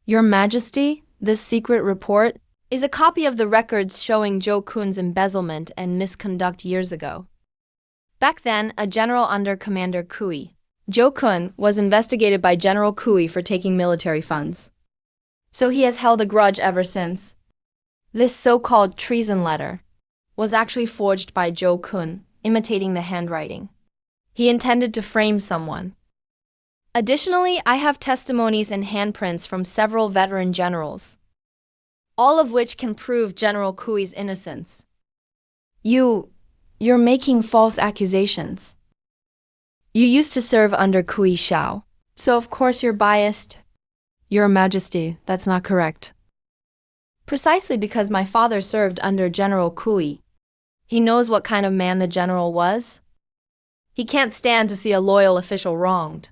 Your Majesty, this secret report is a copy of the records showing Zhou Kun's embezzlement and misconduct years ago. Back then, a general under Commander Kui, Zhou Kun, was investigated by General Kui for taking military funds. So he has held a grudge ever since. This so-called treason letter was actually forged by Zhou Kun, imitating the handwriting. He intended to frame someone. Additionally, I have testimonies and handprints from several veteran generals, all of which can prove General Kui's innocence. You're making false accusations. You used to serve under Kui Shao, so of course you're biased. Your Majesty, that's not correct. Precisely because my father served under General Kui. He knows what kind of man the general was. He can't stand to see a loyal official wronged.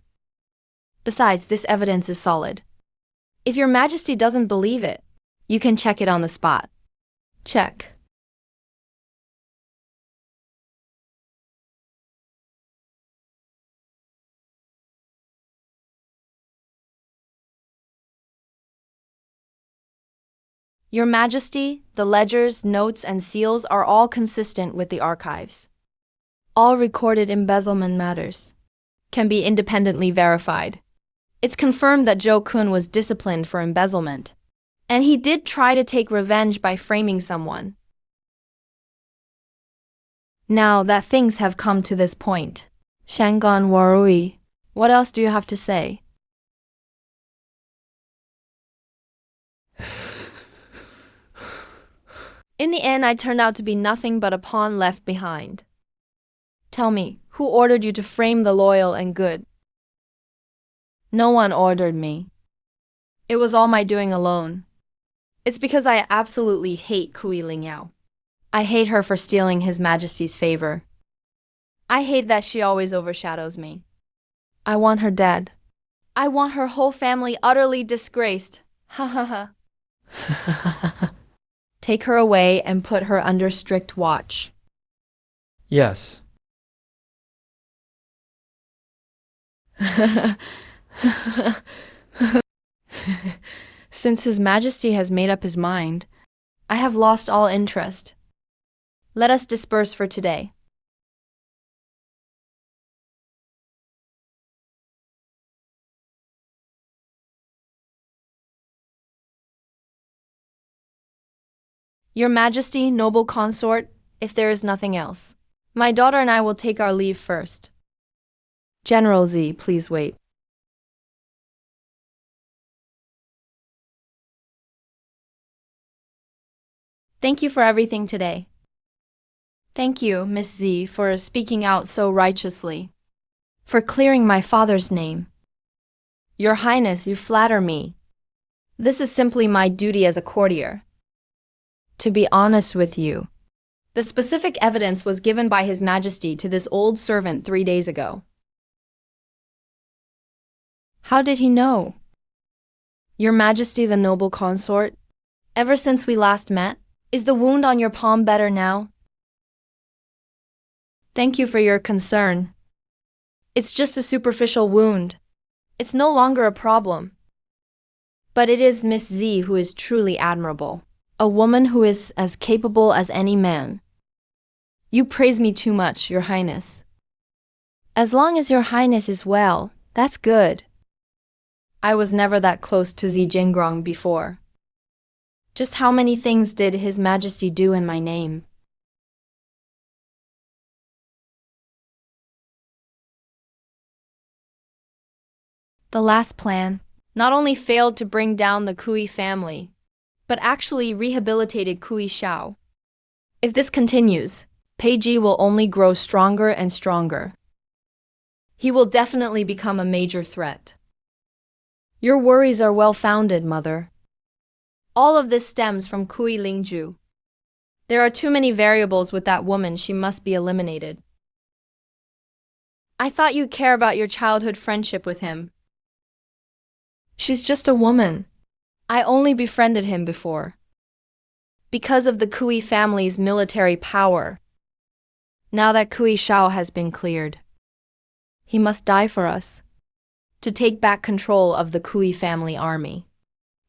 Besides, this evidence is solid. If your Majesty doesn't believe it, you can check it on the spot. Check. Your Majesty, the ledgers, notes, and seals are all consistent with the archives. All recorded embezzlement matters can be independently verified. It's confirmed that Zhou Kun was disciplined for embezzlement, and he did try to take revenge by framing someone. Now that things have come to this point, Shangon Warui, what else do you have to say? In the end, I turned out to be nothing but a pawn left behind. Tell me, who ordered you to frame the loyal and good? No one ordered me. It was all my doing alone. It's because I absolutely hate Kui Lingyao. I hate her for stealing His Majesty's favor. I hate that she always overshadows me. I want her dead. I want her whole family utterly disgraced. Ha ha ha. Take her away and put her under strict watch. Yes. Since His Majesty has made up his mind, I have lost all interest. Let us disperse for today. Your Majesty, noble consort, if there is nothing else, my daughter and I will take our leave first. General Z, please wait. Thank you for everything today. Thank you, Miss Z, for speaking out so righteously, for clearing my father's name. Your Highness, you flatter me. This is simply my duty as a courtier. To be honest with you, the specific evidence was given by His Majesty to this old servant 3 days ago. How did he know? Your Majesty, the noble consort, ever since we last met, is the wound on your palm better now? Thank you for your concern. It's just a superficial wound. It's no longer a problem. But it is Miss Z who is truly admirable. A woman who is as capable as any man. You praise me too much, Your Highness. As long as Your Highness is well, that's good. I was never that close to Zi Jingrong before. Just how many things did His Majesty do in my name? The last plan not only failed to bring down the Kui family, but actually rehabilitated Kui Shao. If this continues, Peiji will only grow stronger and stronger. He will definitely become a major threat. Your worries are well-founded, Mother. All of this stems from Kui Lingju. There are too many variables with that woman, she must be eliminated. I thought you'd care about your childhood friendship with him. She's just a woman. I only befriended him before. Because of the Kui family's military power. Now that Kui Shao has been cleared, he must die for us, to take back control of the Kui family army.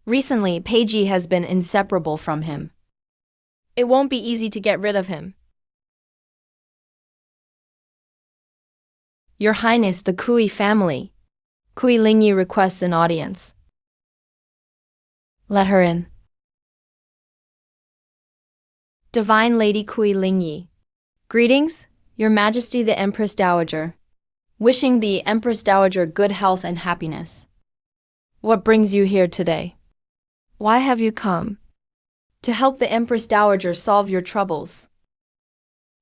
Recently, Peiji has been inseparable from him. It won't be easy to get rid of him. Your Highness, the Kui family. Kui Lingyi requests an audience. Let her in. Divine Lady Kui Lingyi. Greetings, Your Majesty the Empress Dowager. Wishing the Empress Dowager good health and happiness. What brings you here today? Why have you come? to help the Empress Dowager solve your troubles.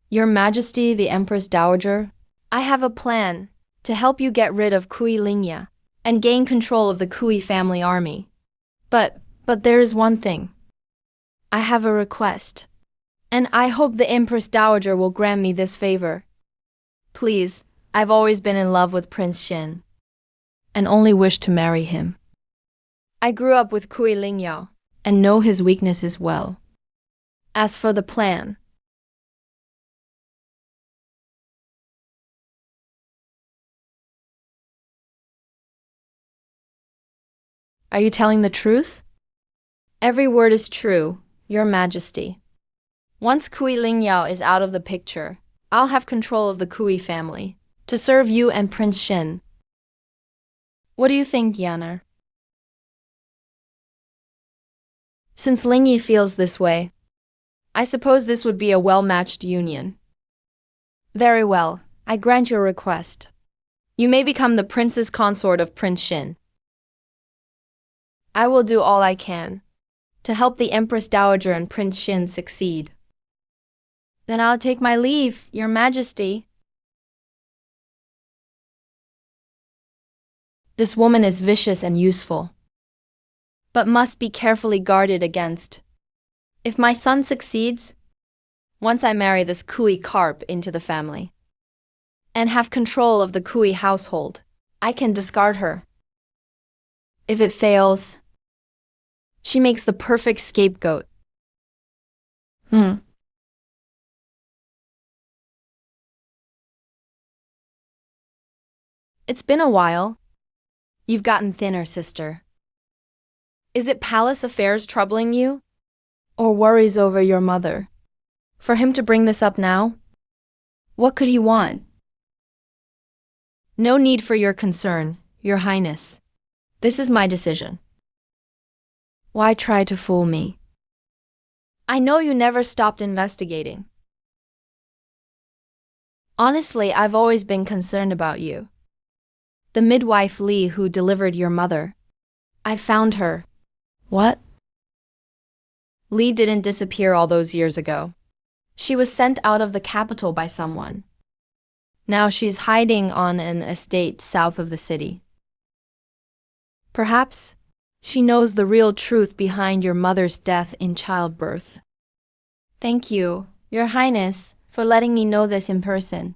Your Majesty, the Empress Dowager, I have a plan to help you get rid of Kui Lingya and gain control of the Kui family army. But there is one thing. I have a request, and I hope the Empress Dowager will grant me this favor. Please, I've always been in love with Prince Shen, and only wish to marry him. I grew up with Kui Lingyao, and know his weaknesses well. As for the plan, are you telling the truth? Every word is true, Your Majesty. Once Kui Lingyao is out of the picture, I'll have control of the Kui family to serve you and Prince Shen. What do you think, Yanar? Since Lingyi feels this way, I suppose this would be a well-matched union. Very well, I grant your request. You may become the princess consort of Prince Shen. I will do all I can to help the Empress Dowager and Prince Shen succeed. Then I'll take my leave, Your Majesty. This woman is vicious and useful, but must be carefully guarded against. If my son succeeds, once I marry this Kui carp into the family and have control of the Kui household, I can discard her. If it fails, she makes the perfect scapegoat. It's been a while. You've gotten thinner, sister. Is it palace affairs troubling you? Or worries over your mother? For him to bring this up now? What could he want? No need for your concern, Your Highness. This is my decision. Why try to fool me? I know you never stopped investigating. Honestly, I've always been concerned about you. The midwife Li who delivered your mother. I found her. What? Li didn't disappear all those years ago. She was sent out of the capital by someone. Now she's hiding on an estate south of the city. Perhaps she knows the real truth behind your mother's death in childbirth. Thank you, Your Highness, for letting me know this in person.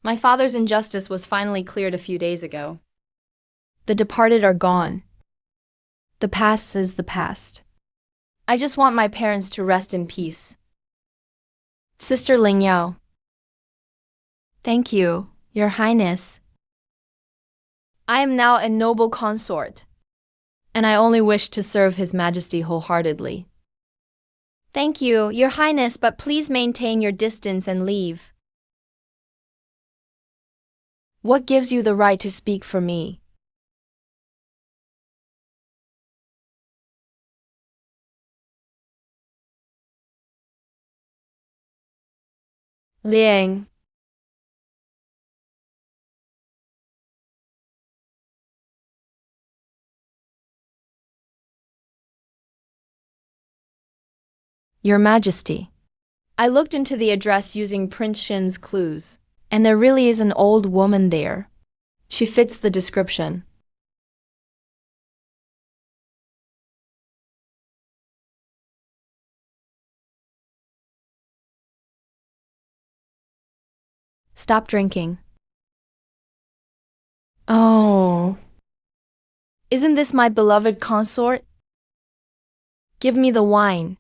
My father's injustice was finally cleared a few days ago. The departed are gone. The past is the past. I just want my parents to rest in peace. Sister Lingyao. Thank you, Your Highness. I am now a noble consort, and I only wish to serve His Majesty wholeheartedly. Thank you, Your Highness, but please maintain your distance and leave. What gives you the right to speak for me? Liang. Your Majesty, I looked into the address using Prince Shen's clues, and there really is an old woman there. She fits the description. Stop drinking. Oh. Isn't this my beloved consort? Give me the wine.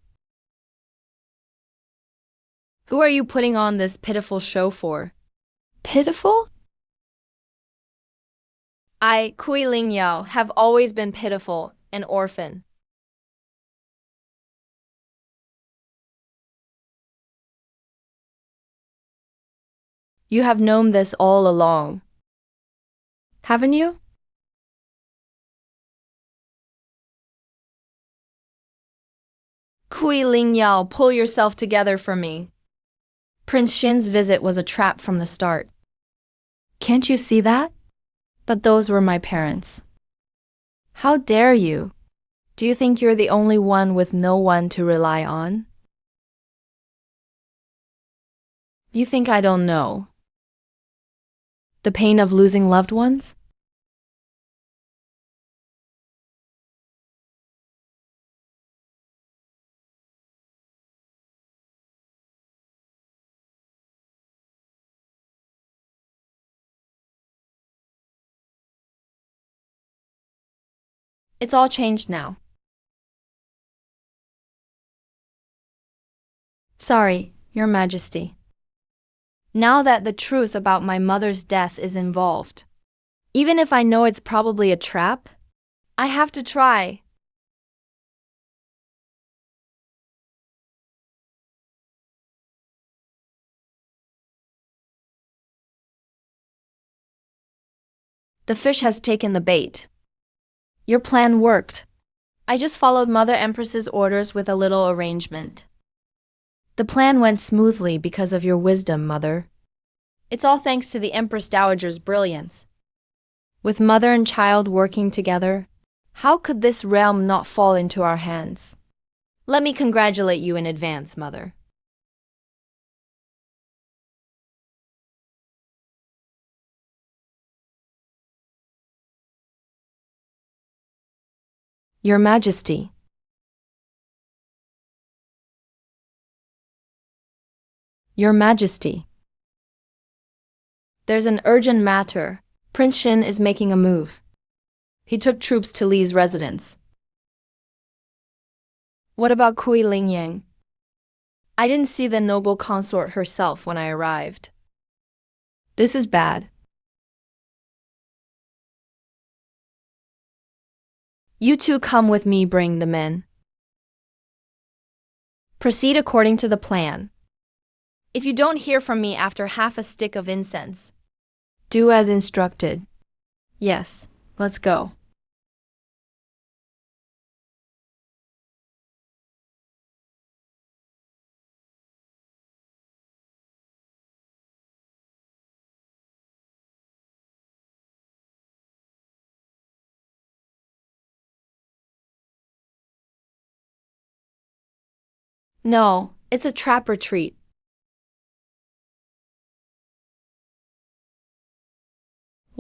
Who are you putting on this pitiful show for? Pitiful? I, Kui Lingyao, have always been pitiful, an orphan. You have known this all along, haven't you? Kui Lingyao, pull yourself together for me. Prince Shen's visit was a trap from the start. Can't you see that? But those were my parents. How dare you Do you think you're the only one with no one to rely on? You think I don't know the pain of losing loved ones? It's all changed now. Sorry, Your Majesty. Now that the truth about my mother's death is involved, even if I know it's probably a trap, I have to try. The fish has taken the bait. Your plan worked. I just followed Mother Empress's orders with a little arrangement. The plan went smoothly because of your wisdom, Mother. It's all thanks to the Empress Dowager's brilliance. With mother and child working together, how could this realm not fall into our hands? Let me congratulate you in advance, Mother. Your Majesty. Your Majesty. There's an urgent matter. Prince Shin is making a move. He took troops to Li's residence. What about Kui Lingyang? I didn't see the noble consort herself when I arrived. This is bad. You two come with me, bring the men. Proceed according to the plan. If you don't hear from me after half a stick of incense, do as instructed. Yes, let's go. No, it's a trap retreat.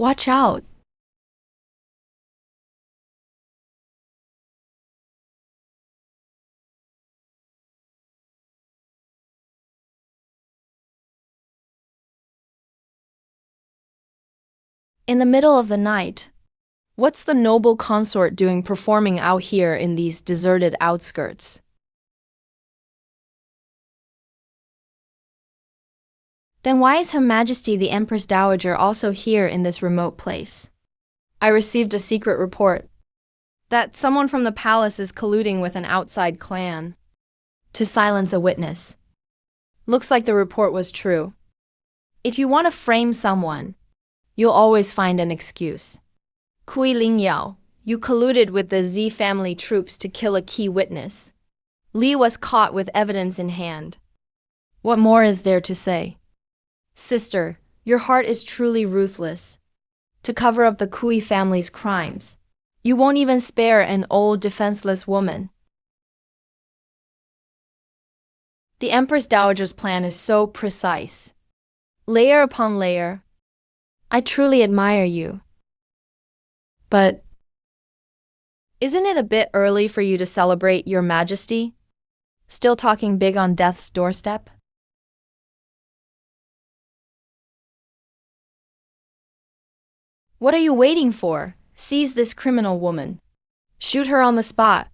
Watch out. In the middle of the night, what's the noble consort doing performing out here in these deserted outskirts? Then why is Her Majesty the Empress Dowager also here in this remote place? I received a secret report that someone from the palace is colluding with an outside clan to silence a witness. Looks like the report was true. If you want to frame someone, you'll always find an excuse. Kui Lingyao, you colluded with the Z family troops to kill a key witness. Li was caught with evidence in hand. What more is there to say? Sister, your heart is truly ruthless. To cover up the Kui family's crimes, you won't even spare an old defenseless woman. The Empress Dowager's plan is so precise. Layer upon layer. I truly admire you. But isn't it a bit early for you to celebrate, Your Majesty? Still talking big on death's doorstep? What are you waiting for? Seize this criminal woman. Shoot her on the spot.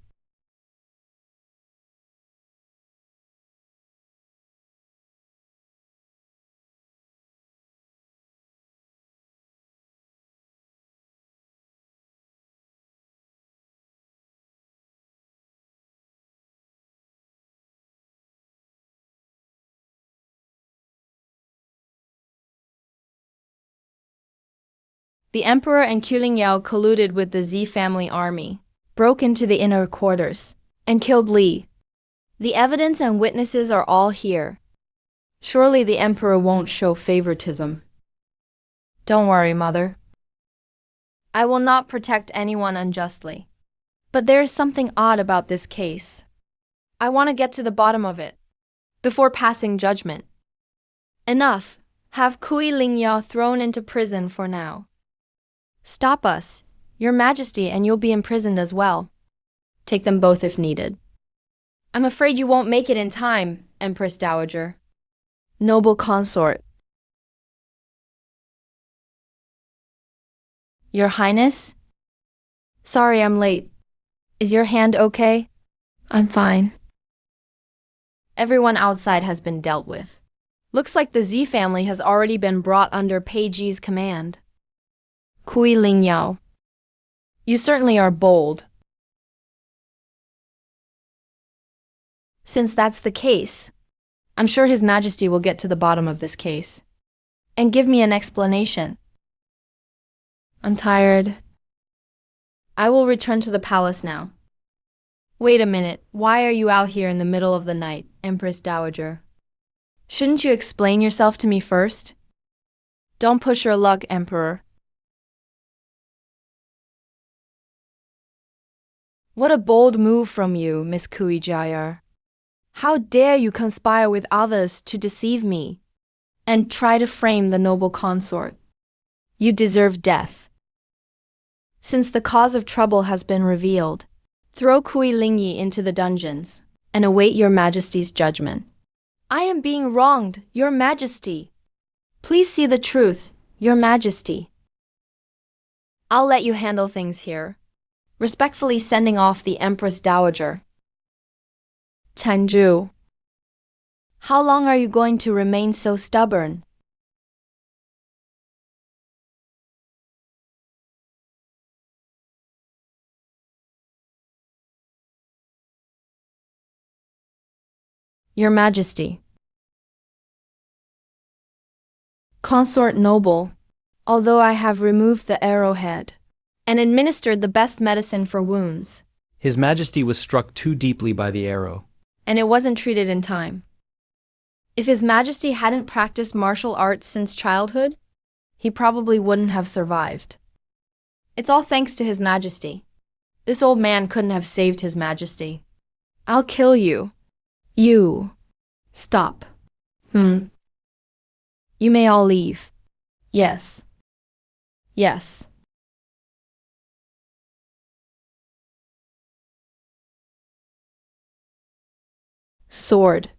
The Emperor and Qlingyao colluded with the Z family army, broke into the inner quarters, and killed Li. The evidence and witnesses are all here. Surely the Emperor won't show favoritism. Don't worry, Mother. I will not protect anyone unjustly. But there is something odd about this case. I want to get to the bottom of it before passing judgment. Enough. Have Kui Lingyao thrown into prison for now. Stop us, Your Majesty, and you'll be imprisoned as well. Take them both if needed. I'm afraid you won't make it in time, Empress Dowager. Noble Consort. Your Highness? Sorry I'm late. Is your hand okay? I'm fine. Everyone outside has been dealt with. Looks like the Z family has already been brought under Pei Ji's command. Kui Lingyao. You certainly are bold. Since that's the case, I'm sure His Majesty will get to the bottom of this case and give me an explanation. I'm tired. I will return to the palace now. Wait a minute, why are you out here in the middle of the night, Empress Dowager? Shouldn't you explain yourself to me first? Don't push your luck, Emperor. What a bold move from you, Miss Kui Jayar. How dare you conspire with others to deceive me and try to frame the noble consort? You deserve death. Since the cause of trouble has been revealed, throw Kui Lingyi into the dungeons and await Your Majesty's judgment. I am being wronged, Your Majesty. Please see the truth, Your Majesty. I'll let you handle things here. Respectfully sending off the Empress Dowager. Chanju. How long are you going to remain so stubborn? Your Majesty. Consort Noble, although I have removed the arrowhead and administered the best medicine for wounds, His Majesty was struck too deeply by the arrow. and it wasn't treated in time. If His Majesty hadn't practiced martial arts since childhood, he probably wouldn't have survived. It's all thanks to His Majesty. This old man couldn't have saved His Majesty. I'll kill you. You. Stop. You may all leave. Yes. Yes. Sword.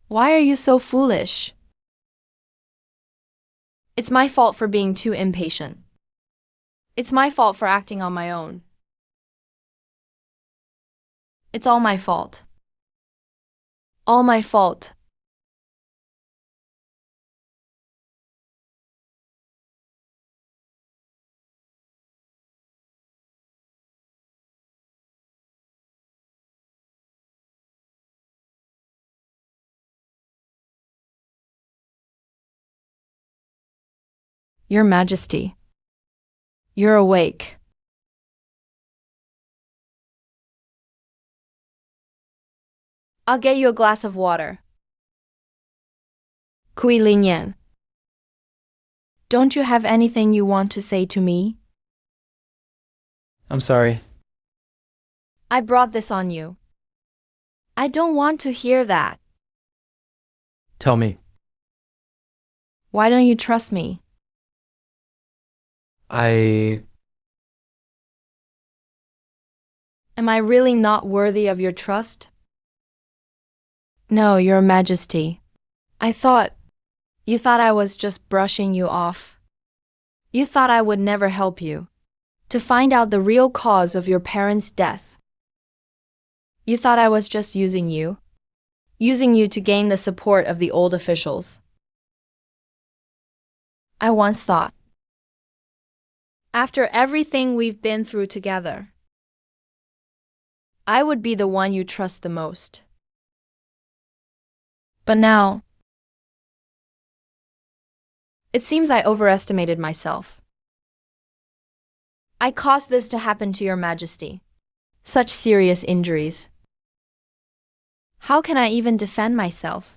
Why are you so foolish? It's my fault for being too impatient. It's my fault for acting on my own. It's all my fault. All my fault. Your Majesty. You're awake. I'll get you a glass of water. Kui Lingyan. Don't you have anything you want to say to me? I'm sorry. I brought this on you. I don't want to hear that. Tell me. Why don't you trust me? I... Am I really not worthy of your trust? No, Your Majesty. You thought I was just brushing you off. You thought I would never help you to find out the real cause of your parents' death. You thought I was just using you to gain the support of the old officials. I once thought, after everything we've been through together, I would be the one you trust the most. But now, it seems I overestimated myself. I caused this to happen to Your Majesty. Such serious injuries. How can I even defend myself?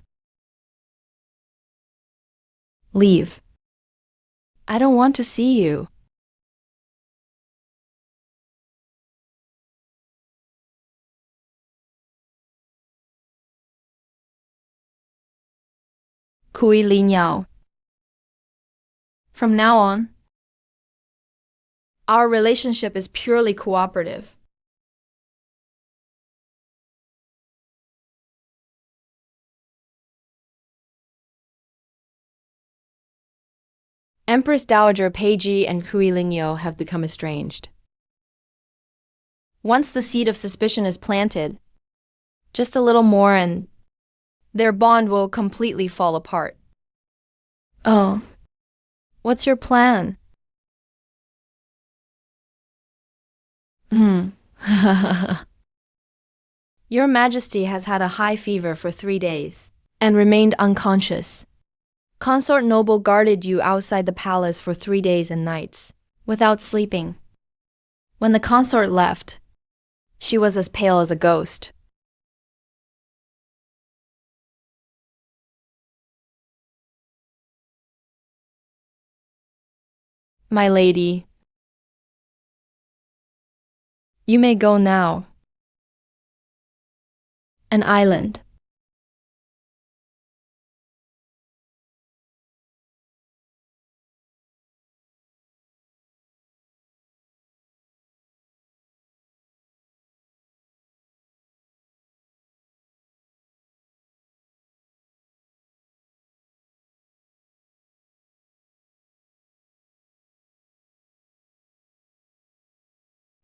Leave. I don't want to see you. Kui Linyao. From now on, our relationship is purely cooperative. Empress Dowager Peiji and Kui Lingyo have become estranged. Once the seed of suspicion is planted, just a little more and their bond will completely fall apart. Oh, what's your plan? Your Majesty has had a high fever for 3 days and remained unconscious. Consort noble guarded you outside the palace for 3 days and nights, without sleeping. When the consort left, she was as pale as a ghost. My lady, you may go now. An island.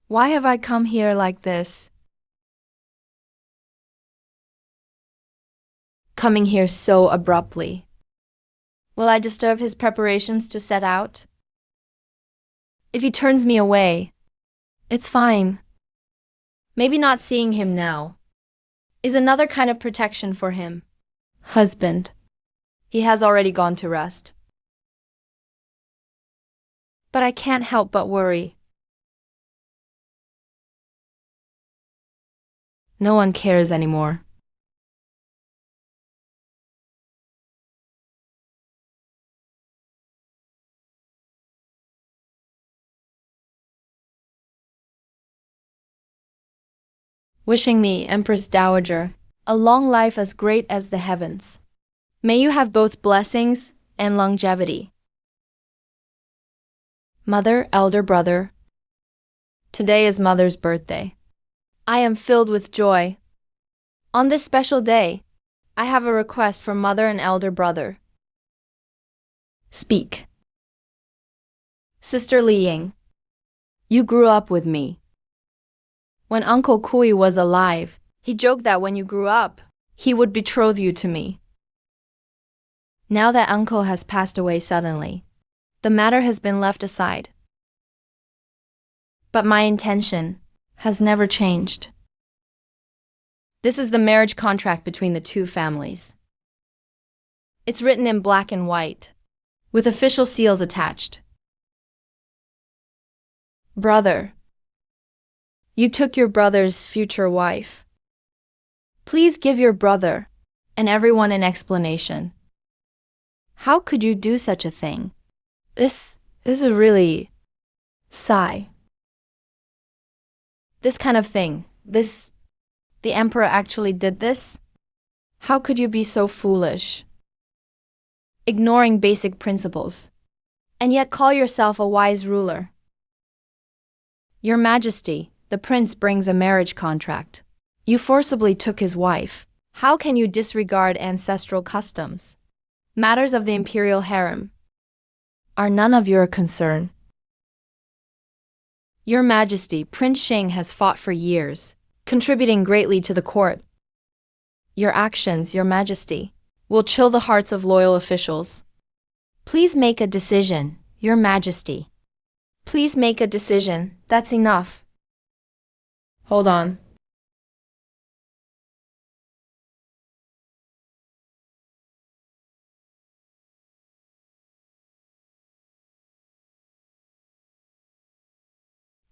Why have I come here like this? Coming here so abruptly. Will I disturb his preparations to set out? If he turns me away, it's fine. Maybe not seeing him now is another kind of protection for him. Husband. He has already gone to rest. But I can't help but worry. No one cares anymore. Wishing me, Empress Dowager, a long life as great as the heavens. May you have both blessings and longevity. Mother, elder brother. Today is Mother's birthday. I am filled with joy. On this special day, I have a request for Mother and elder brother. Speak. Sister Li Ying, you grew up with me. When Uncle Kui was alive, he joked that when you grew up, he would betroth you to me. Now that Uncle has passed away suddenly, the matter has been left aside. But my intention has never changed. This is the marriage contract between the two families. It's written in black and white, with official seals attached. Brother, you took your brother's future wife. Please give your brother and everyone an explanation. How could you do such a thing? This is a really sigh. This kind of thing, the emperor actually did this? How could you be so foolish? Ignoring basic principles, and yet call yourself a wise ruler. Your Majesty, the prince brings a marriage contract. You forcibly took his wife. How can you disregard ancestral customs? Matters of the Imperial harem are none of your concern. Your Majesty, Prince Shing has fought for years, contributing greatly to the court. Your actions, Your Majesty, will chill the hearts of loyal officials. Please make a decision, Your Majesty. Please make a decision, that's enough. Hold on.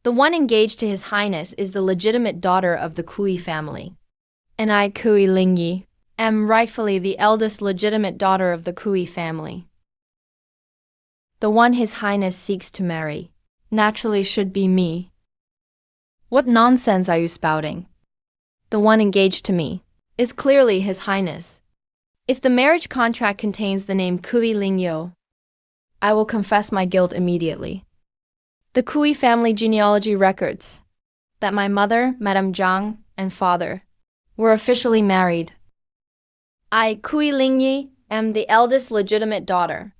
The one engaged to His Highness is the legitimate daughter of the Kui family. And I, Kui Lingyi, am rightfully the eldest legitimate daughter of the Kui family. The one His Highness seeks to marry naturally should be me. What nonsense are you spouting? The one engaged to me is clearly His Highness. If the marriage contract contains the name Kui Lingyo, I will confess my guilt immediately. The Kui family genealogy records that my mother, Madame Zhang, and father were officially married. I, Kui Lingyi, am the eldest legitimate daughter.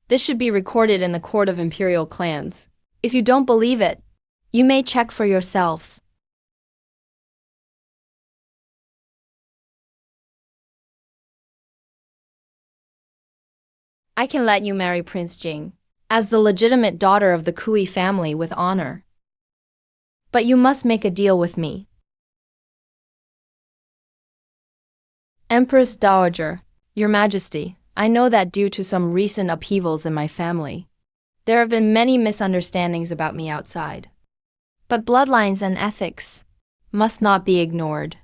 This should be recorded in the court of Imperial clans. If you don't believe it, you may check for yourselves. I can let you marry Prince Jing as the legitimate daughter of the Kui family with honor. But you must make a deal with me. Empress Dowager, Your Majesty, I know that due to some recent upheavals in my family, there have been many misunderstandings about me outside. But bloodlines and ethics must not be ignored.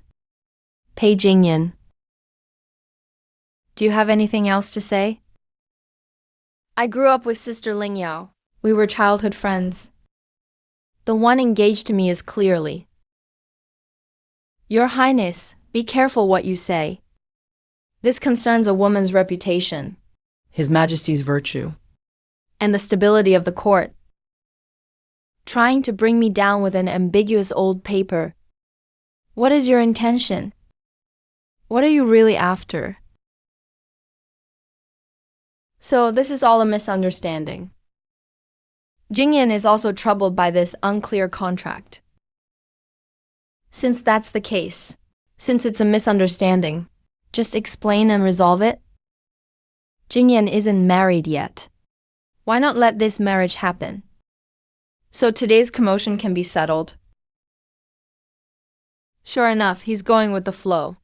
Pei Jingyan. Do you have anything else to say? I grew up with Sister Ling Yao. We were childhood friends. The one engaged to me is clearly. Your Highness, be careful what you say. This concerns a woman's reputation. His Majesty's virtue. And the stability of the court. Trying to bring me down with an ambiguous old paper. What is your intention? What are you really after? So this is all a misunderstanding. Jingyan is also troubled by this unclear contract. Since that's the case, since it's a misunderstanding, just explain and resolve it. Jingyan isn't married yet. Why not let this marriage happen? So today's commotion can be settled. Sure enough, he's going with the flow.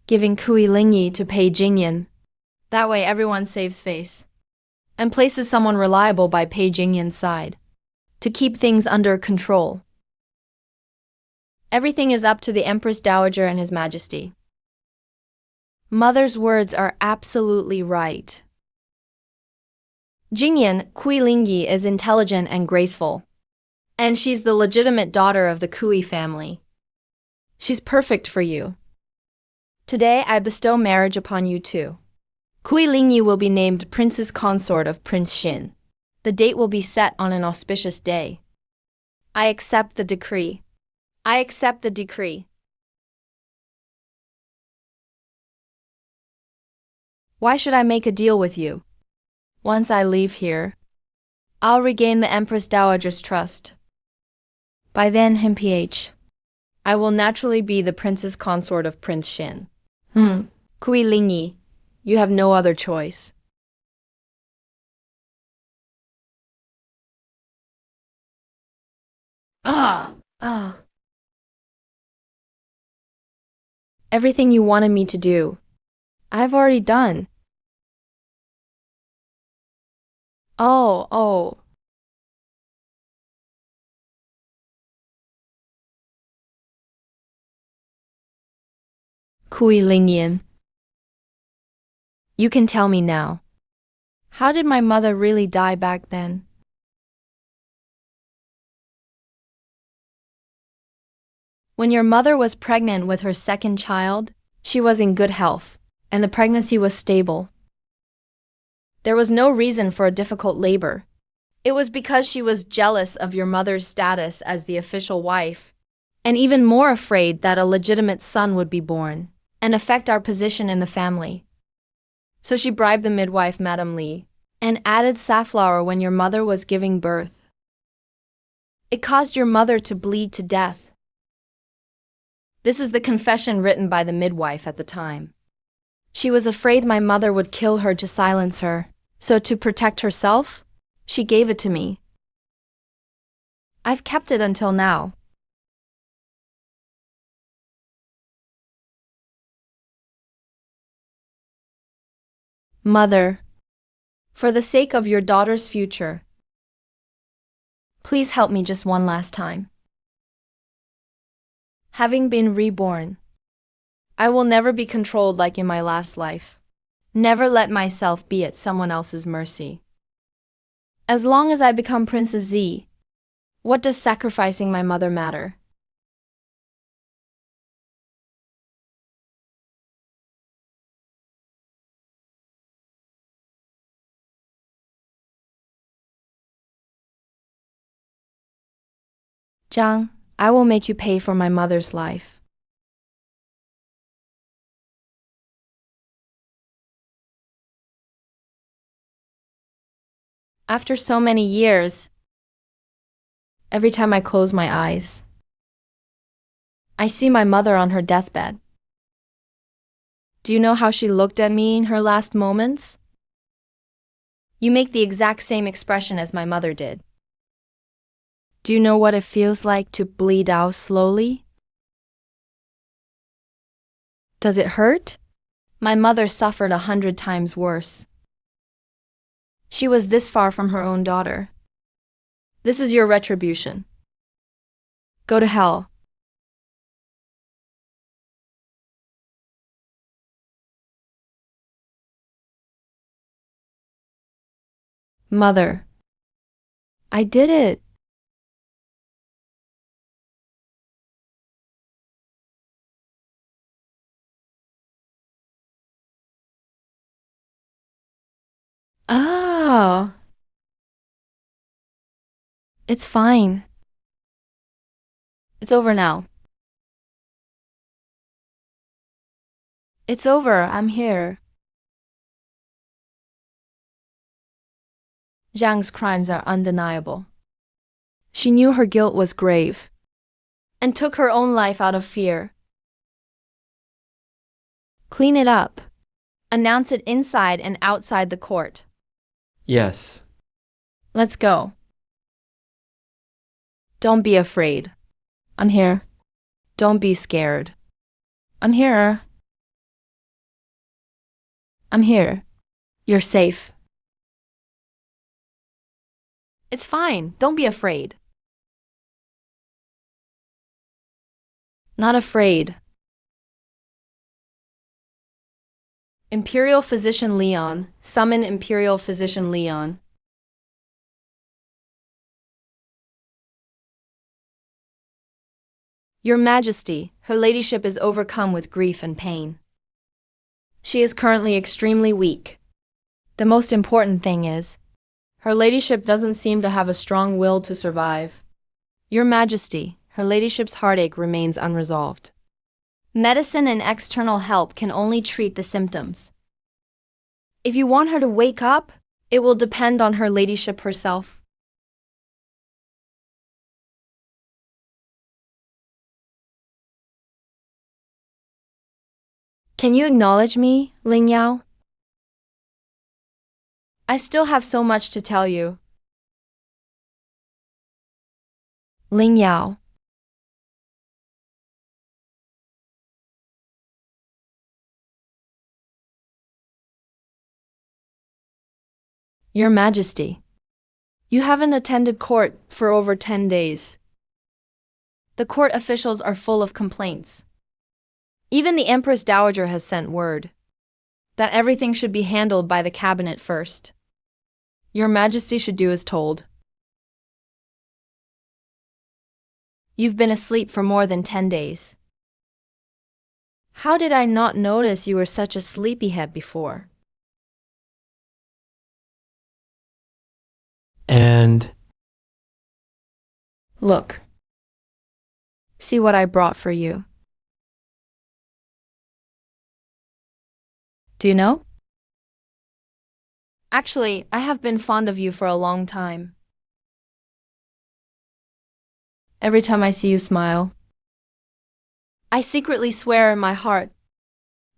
Giving Kui Lingyi to Pei Jingyan. That way everyone saves face. And places someone reliable by Pei Jingyan's side. To keep things under control. Everything is up to the Empress Dowager and His Majesty. Mother's words are absolutely right. Jingyan, Kui Lingyi, is intelligent and graceful. And she's the legitimate daughter of the Kui family. She's perfect for you. Today I bestow marriage upon you two. Kui Lingyi will be named Princess Consort of Prince Xin. The date will be set on an auspicious day. I accept the decree. I accept the decree. Why should I make a deal with you? Once I leave here, I'll regain the Empress Dowager's trust. By then, MPH, I will naturally be the Princess Consort of Prince Xin. Kui Lingyi, you have no other choice. Everything you wanted me to do, I've already done. Oh. Kui Lingyan. You can tell me now. How did my mother really die back then? When your mother was pregnant with her second child, she was in good health, and the pregnancy was stable. There was no reason for a difficult labor. It was because she was jealous of your mother's status as the official wife, and even more afraid that a legitimate son would be born and affect our position in the family. So she bribed the midwife, Madame Li, and added safflower when your mother was giving birth. It caused your mother to bleed to death. This is the confession written by the midwife at the time. She was afraid my mother would kill her to silence her, so to protect herself, she gave it to me. I've kept it until now. Mother, for the sake of your daughter's future, please help me just one last time. Having been reborn, I will never be controlled like in my last life. Never let myself be at someone else's mercy. As long as I become Princess Z, what does sacrificing my mother matter? Zhang, I will make you pay for my mother's life. After so many years, every time I close my eyes, I see my mother on her deathbed. Do you know how she looked at me in her last moments? You make the exact same expression as my mother did. Do you know what it feels like to bleed out slowly? Does it hurt? My mother suffered 100 times worse. She was this far from her own daughter. This is your retribution. Go to hell. Mother, I did it. Oh. It's fine. It's over now. It's over. I'm here. Zhang's crimes are undeniable. She knew her guilt was grave and took her own life out of fear. Clean it up. Announce it inside and outside the court. Yes. Let's go. Don't be afraid. I'm here. Don't be scared. I'm here. I'm here. You're safe. It's fine. Don't be afraid. Not afraid. Imperial Physician Leon. Summon Imperial Physician Leon. Your Majesty, her ladyship is overcome with grief and pain. She is currently extremely weak. The most important thing is, her ladyship doesn't seem to have a strong will to survive. Your Majesty, her ladyship's heartache remains unresolved. Medicine and external help can only treat the symptoms. If you want her to wake up, it will depend on her ladyship herself. Can you acknowledge me, Ling Yao? I still have so much to tell you. Ling Yao. Your Majesty, you haven't attended court for over 10 days. The court officials are full of complaints. Even the Empress Dowager has sent word that everything should be handled by the cabinet first. Your Majesty should do as told. You've been asleep for more than 10 days. How did I not notice you were such a sleepyhead before? And Look. See what I brought for you. Do you know? Actually, I have been fond of you for a long time. Every time I see you smile, I secretly swear in my heart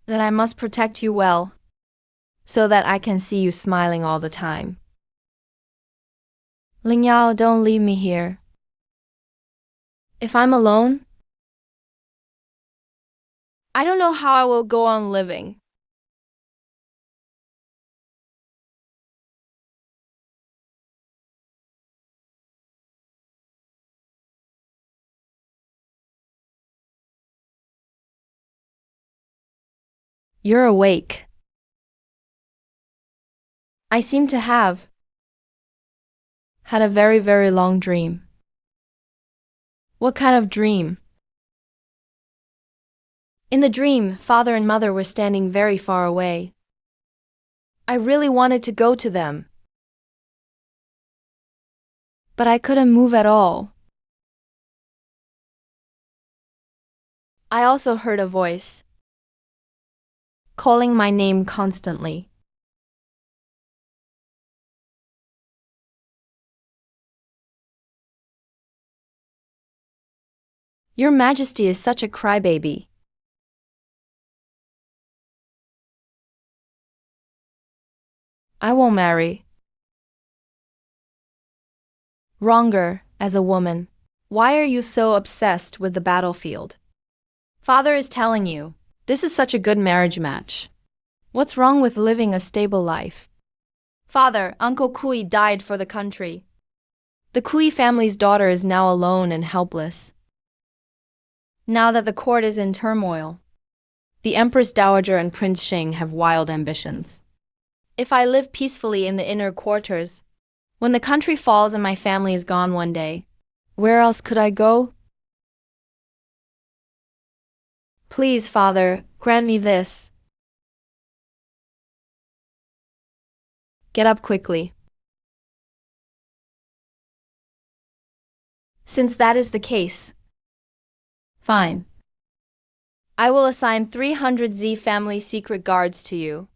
that I must protect you well, so that I can see you smiling all the time. Ling Yao, don't leave me here. If I'm alone, I don't know how I will go on living. You're awake. I seem to have had a very, very long dream. What kind of dream? In the dream, father and mother were standing very far away. I really wanted to go to them, but I couldn't move at all. I also heard a voice calling my name constantly. Your Majesty is such a crybaby. I won't marry. Wronger, as a woman. Why are you so obsessed with the battlefield? Father is telling you, this is such a good marriage match. What's wrong with living a stable life? Father, Uncle Kui died for the country. The Kui family's daughter is now alone and helpless. Now that the court is in turmoil, the Empress Dowager and Prince Xing have wild ambitions. If I live peacefully in the inner quarters, when the country falls and my family is gone one day, where else could I go? Please, Father, grant me this. Get up quickly. Since that is the case, fine. I will assign 300 Z family secret guards to you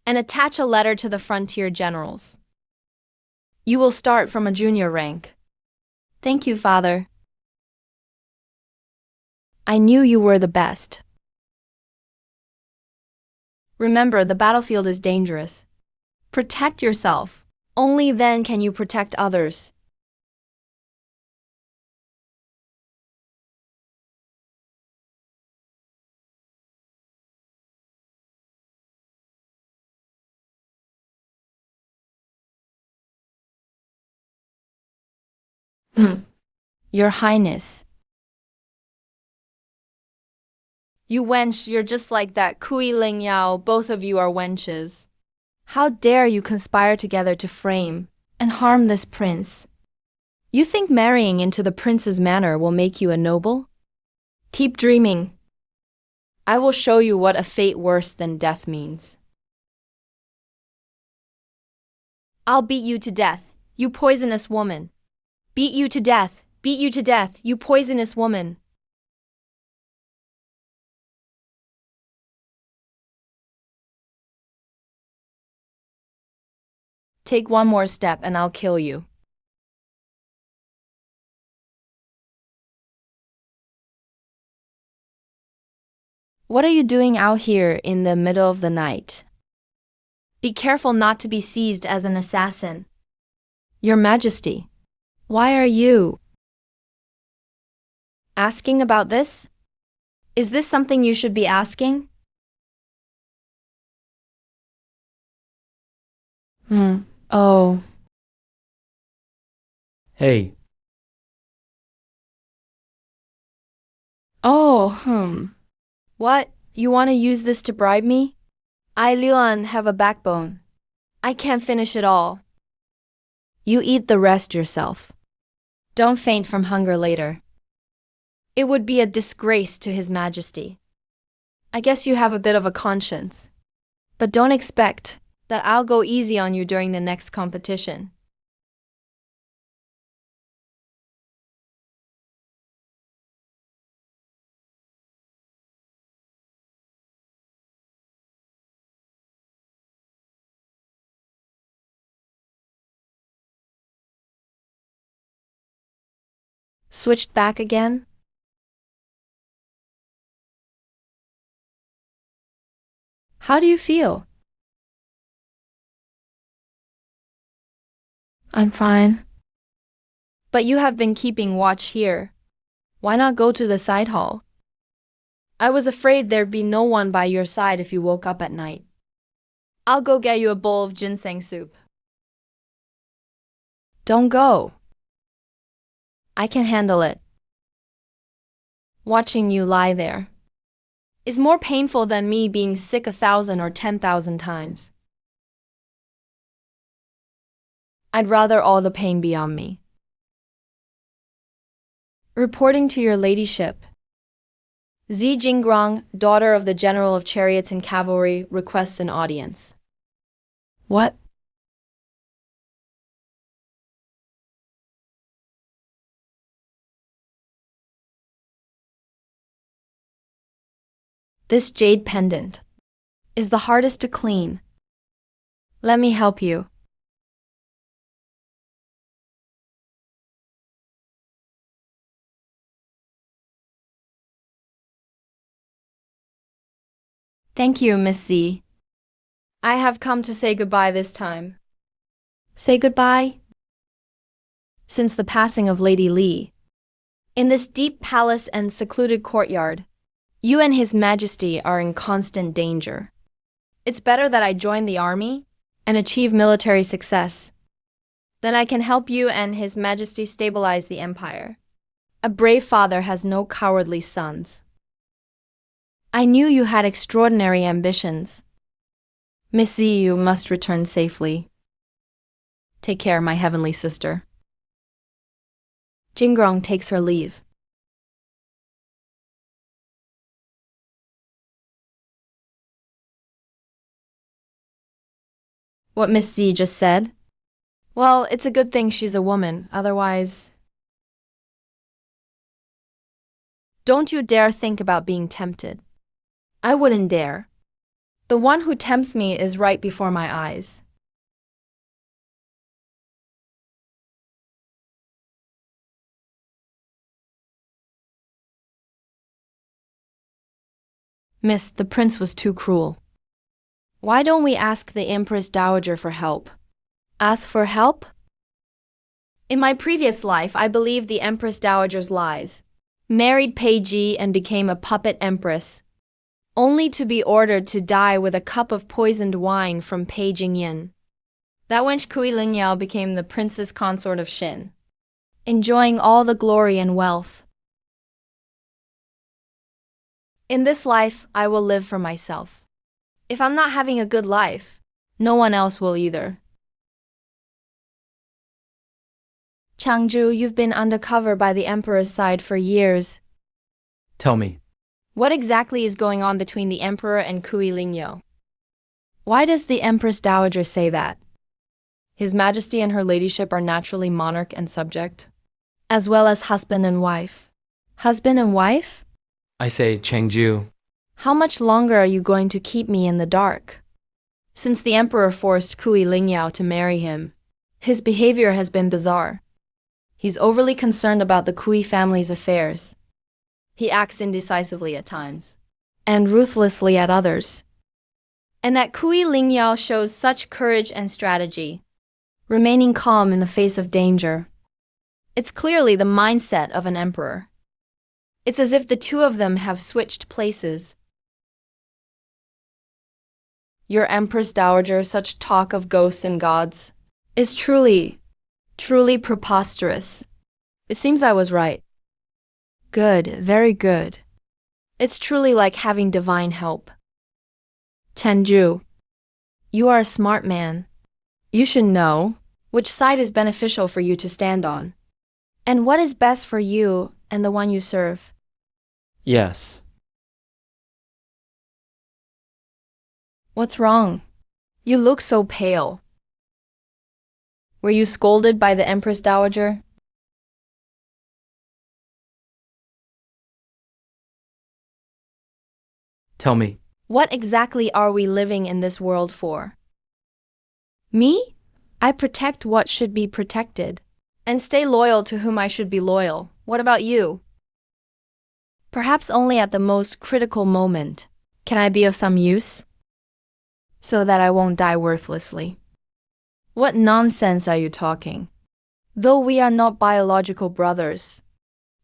and attach a letter to the frontier generals. You will start from a junior rank. Thank you, Father. I knew you were the best. Remember, the battlefield is dangerous. Protect yourself. Only then can you protect others. Your Highness. You wench, you're just like that Kui Ling Yao, both of you are wenches. How dare you conspire together to frame and harm this prince? You think marrying into the prince's manor will make you a noble? Keep dreaming. I will show you what a fate worse than death means. I'll beat you to death, you poisonous woman. Beat you to death, beat you to death, you poisonous woman. Take one more step and I'll kill you. What are you doing out here in the middle of the night? Be careful not to be seized as an assassin. Your Majesty, why are you asking about this? Is this something you should be asking? Oh. Hey, Oh. What? You want to use this to bribe me? I, Luan, have a backbone. I can't finish it all. You eat the rest yourself. Don't faint from hunger later. It would be a disgrace to His Majesty. I guess you have a bit of a conscience. But don't expect that I'll go easy on you during the next competition. Switched back again? How do you feel? I'm fine. But you have been keeping watch here. Why not go to the side hall? I was afraid there'd be no one by your side if you woke up at night. I'll go get you a bowl of ginseng soup. Don't go. I can handle it. Watching you lie there is more painful than me being sick 1,000 or 10,000 times. I'd rather all the pain be on me. Reporting to your ladyship. Xi Jinggrong, daughter of the General of Chariots and Cavalry, requests an audience. What? This jade pendant is the hardest to clean. Let me help you. Thank you, Miss Z. I have come to say goodbye this time. Say goodbye? Since the passing of Lady Li. In this deep palace and secluded courtyard, you and His Majesty are in constant danger. It's better that I join the army and achieve military success. Then I can help you and His Majesty stabilize the empire. A brave father has no cowardly sons. I knew you had extraordinary ambitions. Miss Z, you must return safely. Take care, my heavenly sister. Jingrong takes her leave. What Miss Z just said? Well, it's a good thing she's a woman, otherwise... Don't you dare think about being tempted. I wouldn't dare. The one who tempts me is right before my eyes. Miss, the prince was too cruel. Why don't we ask the Empress Dowager for help? Ask for help? In my previous life, I believed the Empress Dowager's lies, married Pei Ji and became a puppet empress, only to be ordered to die with a cup of poisoned wine from Pei Jingyin. That wench Kui Lingyao became the princess consort of Shin, enjoying all the glory and wealth. In this life, I will live for myself. If I'm not having a good life, no one else will either. Changju, you've been undercover by the emperor's side for years. Tell me. What exactly is going on between the emperor and Kui Lingyao? Why does the Empress Dowager say that? His Majesty and her ladyship are naturally monarch and subject, as well as husband and wife. Husband and wife? I say, Changju. How much longer are you going to keep me in the dark? Since the emperor forced Kui Lingyao to marry him, his behavior has been bizarre. He's overly concerned about the Kui family's affairs. He acts indecisively at times, and ruthlessly at others. And that Kui Lingyao shows such courage and strategy, remaining calm in the face of danger. It's clearly the mindset of an emperor. It's as if the two of them have switched places. Your Empress Dowager, such talk of ghosts and gods, is truly preposterous. It seems I was right. Good, very good. It's truly like having divine help. Chenju, you are a smart man. You should know which side is beneficial for you to stand on, and what is best for you and the one you serve. Yes. What's wrong? You look so pale. Were you scolded by the Empress Dowager? Tell me. What exactly are we living in this world for? Me? I protect what should be protected, and stay loyal to whom I should be loyal. What about you? Perhaps only at the most critical moment can I be of some use, so that I won't die worthlessly. What nonsense are you talking? Though we are not biological brothers,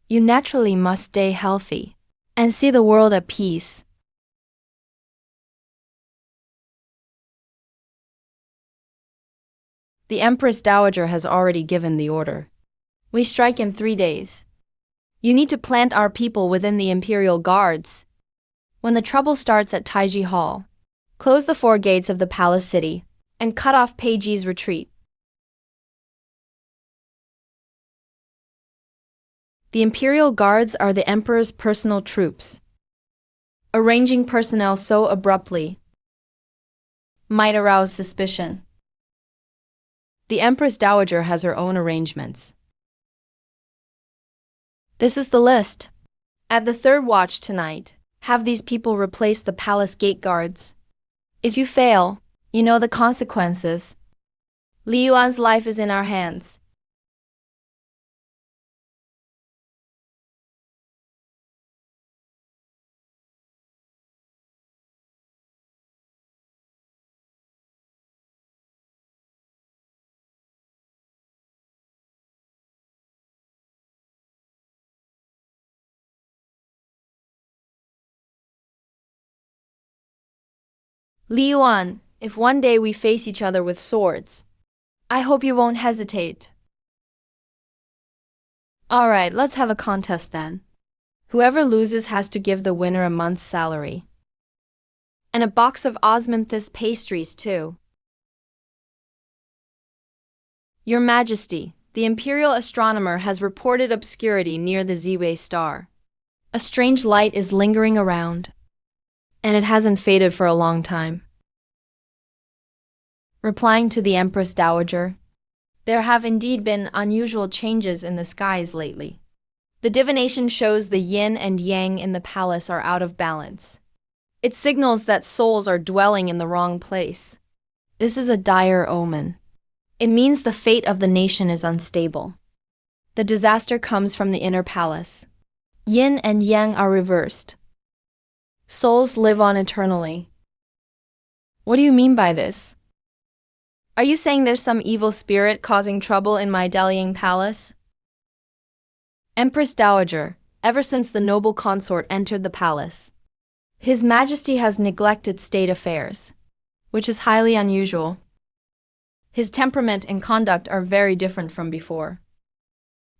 you naturally must stay healthy and see the world at peace. The Empress Dowager has already given the order. We strike in 3 days. You need to plant our people within the Imperial Guards. When the trouble starts at Taiji Hall, close the 4 gates of the palace city and cut off Pei Ji's retreat. The Imperial Guards are the Emperor's personal troops. Arranging personnel so abruptly might arouse suspicion. The Empress Dowager has her own arrangements. This is the list. At the 3rd watch tonight, Have these people replace the palace gate guards. If you fail, you know the consequences. Li Yuan's life is in our hands. Li Yuan, if one day we face each other with swords, I hope you won't hesitate. Alright, let's have a contest then. Whoever loses has to give the winner a month's salary. And a box of osmanthus pastries too. Your Majesty, the Imperial astronomer has reported obscurity near the Ziwei star. A strange light is lingering around, and it hasn't faded for a long time. Replying to the Empress Dowager, there have indeed been unusual changes in the skies lately. The divination shows the yin and yang in the palace are out of balance. It signals that souls are dwelling in the wrong place. This is a dire omen. It means the fate of the nation is unstable. The disaster comes from the inner palace. Yin and yang are reversed. Souls live on eternally. What do you mean by this? Are you saying there's some evil spirit causing trouble in my Delying palace? Empress Dowager, ever since the noble consort entered the palace, His Majesty has neglected state affairs, which is highly unusual. His temperament and conduct are very different from before.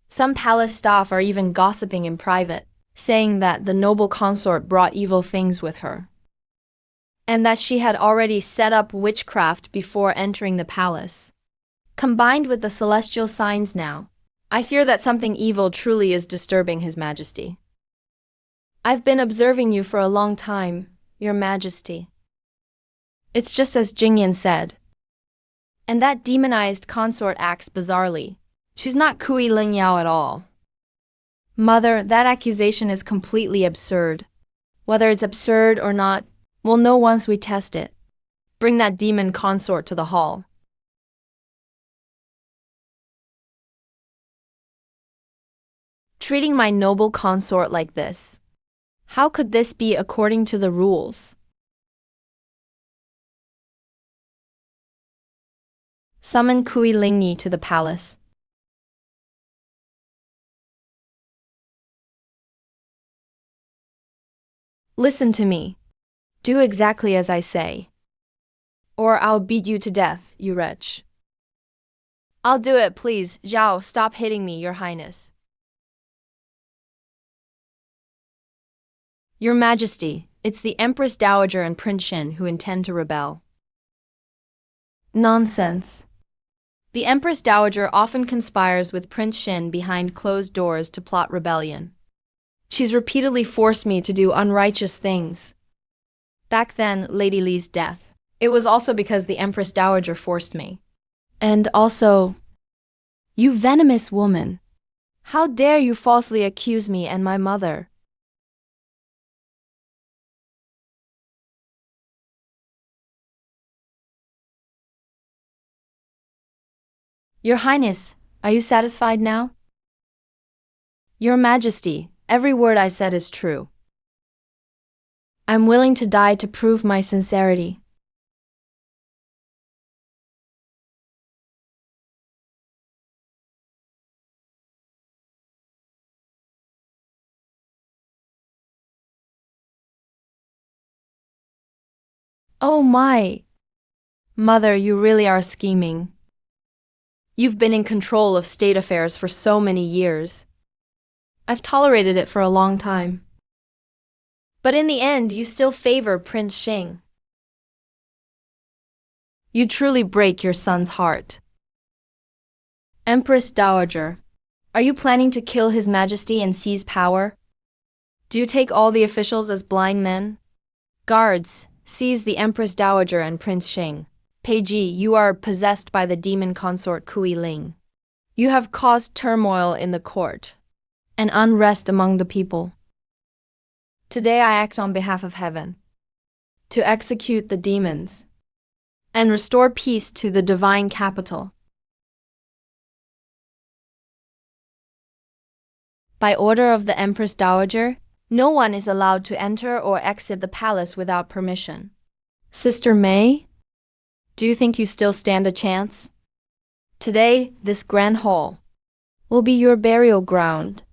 Some palace staff are even gossiping in private, saying that the noble consort brought evil things with her, and that she had already set up witchcraft before entering the palace. Combined with the celestial signs now, I fear that something evil truly is disturbing His Majesty. I've been observing you for a long time, Your Majesty. It's just as Jingyan said. And that demonized consort acts bizarrely. She's not Kui Lingyao at all. Mother, that accusation is completely absurd. Whether it's absurd or not, we'll know once we test it. Bring that demon consort to the hall. Treating my noble consort like this. How could this be according to the rules? Summon Kui Lingyi to the palace. Listen to me. Do exactly as I say, or I'll beat you to death, you wretch. I'll do it, please. Zhao, stop hitting me, Your Highness. Your Majesty, it's the Empress Dowager and Prince Shen who intend to rebel. Nonsense. The Empress Dowager often conspires with Prince Shen behind closed doors to plot rebellion. She's repeatedly forced me to do unrighteous things. Back then, Lady Li's death, it was also because the Empress Dowager forced me. And also, you venomous woman. How dare you falsely accuse me and my mother? Your Highness, are you satisfied now? Your Majesty, every word I said is true. I'm willing to die to prove my sincerity. Oh my! Mother, you really are scheming. You've been in control of state affairs for so many years. I've tolerated it for a long time. But in the end, you still favor Prince Sheng. You truly break your son's heart. Empress Dowager, are you planning to kill His Majesty and seize power? Do you take all the officials as blind men? Guards, seize the Empress Dowager and Prince Sheng. Peiji, you are possessed by the demon consort Kui Ling. You have caused turmoil in the court and unrest among the people. Today I act on behalf of heaven, to execute the demons, and restore peace to the divine capital. By order of the Empress Dowager, no one is allowed to enter or exit the palace without permission. Sister May, do you think you still stand a chance? Today, this grand hall will be your burial ground.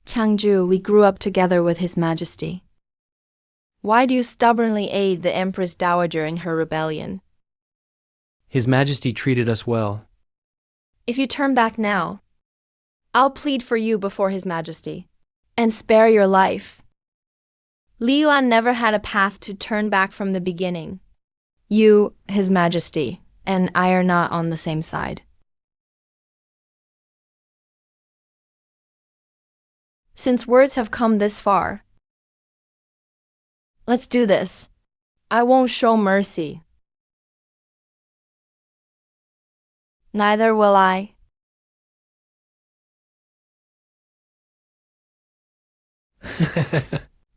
Changju, we grew up together with His Majesty. Why do you stubbornly aid the Empress Dowager in her rebellion? His Majesty treated us well. If you turn back now, I'll plead for you before His Majesty and spare your life. Li Yuan never had a path to turn back from the beginning. You, His Majesty, and I are not on the same side. Since words have come this far, let's do this. I won't show mercy. Neither will I.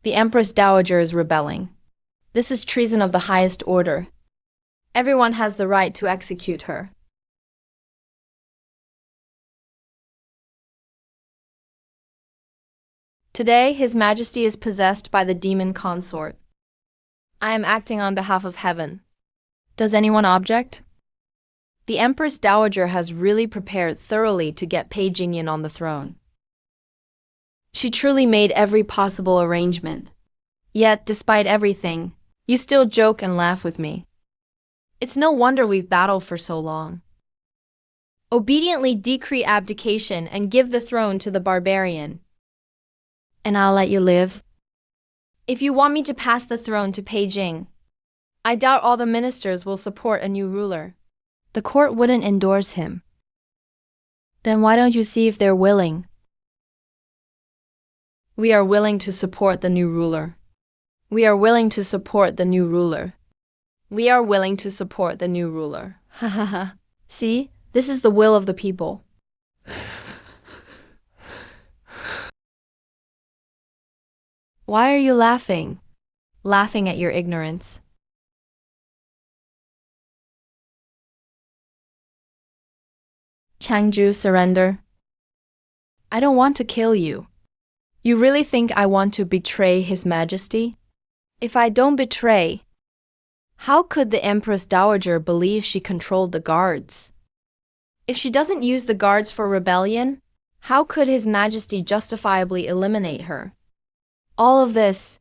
The Empress Dowager is rebelling. This is treason of the highest order. Everyone has the right to execute her. Today, His Majesty is possessed by the demon Consort. I am acting on behalf of heaven. Does anyone object? The Empress Dowager has really prepared thoroughly to get Pei Jingyan on the throne. She truly made every possible arrangement. Yet, despite everything, you still joke and laugh with me. It's no wonder we've battled for so long. Obediently decree abdication and give the throne to the barbarian, and I'll let you live. If you want me to pass the throne to Beijing, I doubt all the ministers will support a new ruler. The court wouldn't endorse him. Then why don't you see if they're willing? We are willing to support the new ruler. We are willing to support the new ruler. We are willing to support the new ruler. Ha ha ha. See, this is the will of the people. Why are you laughing? Laughing at your ignorance. Changju, surrender. I don't want to kill you. You really think I want to betray His Majesty? If I don't betray, how could the Empress Dowager believe she controlled the guards? If she doesn't use the guards for rebellion, how could His Majesty justifiably eliminate her? All of this.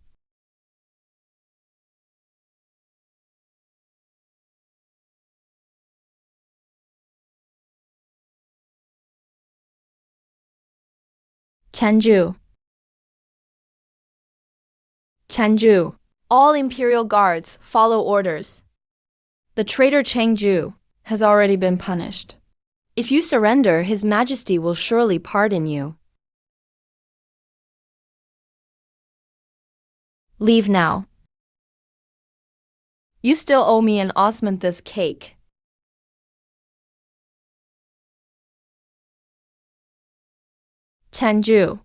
Changju. Changju. All Imperial guards follow orders. The traitor Changju has already been punished. If you surrender, His Majesty will surely pardon you. Leave now. You still owe me an osmanthus cake. Changju.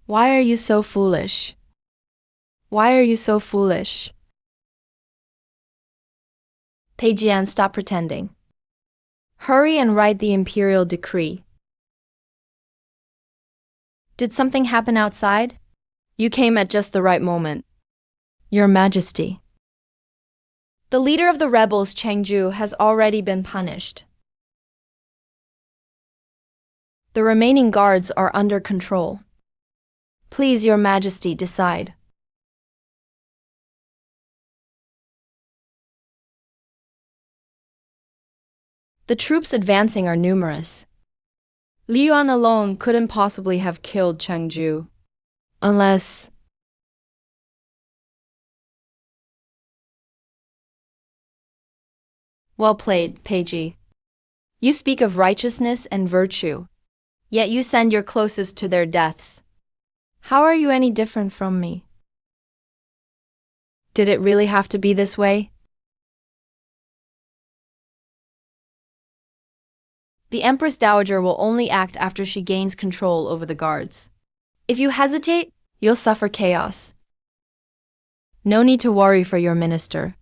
Why are you so foolish? Why are you so foolish? Pei Jian, stop pretending. Hurry and write the Imperial decree. Did something happen outside? You came at just the right moment. Your Majesty. The leader of the rebels, Changju, has already been punished. The remaining guards are under control. Please, Your Majesty, decide. The troops advancing are numerous. Li Yuan alone couldn't possibly have killed Changju, unless... Well played, Peiji. You speak of righteousness and virtue, yet you send your closest to their deaths. How are you any different from me? Did it really have to be this way? The Empress Dowager will only act after she gains control over the guards. If you hesitate, you'll suffer chaos. No need to worry for your minister.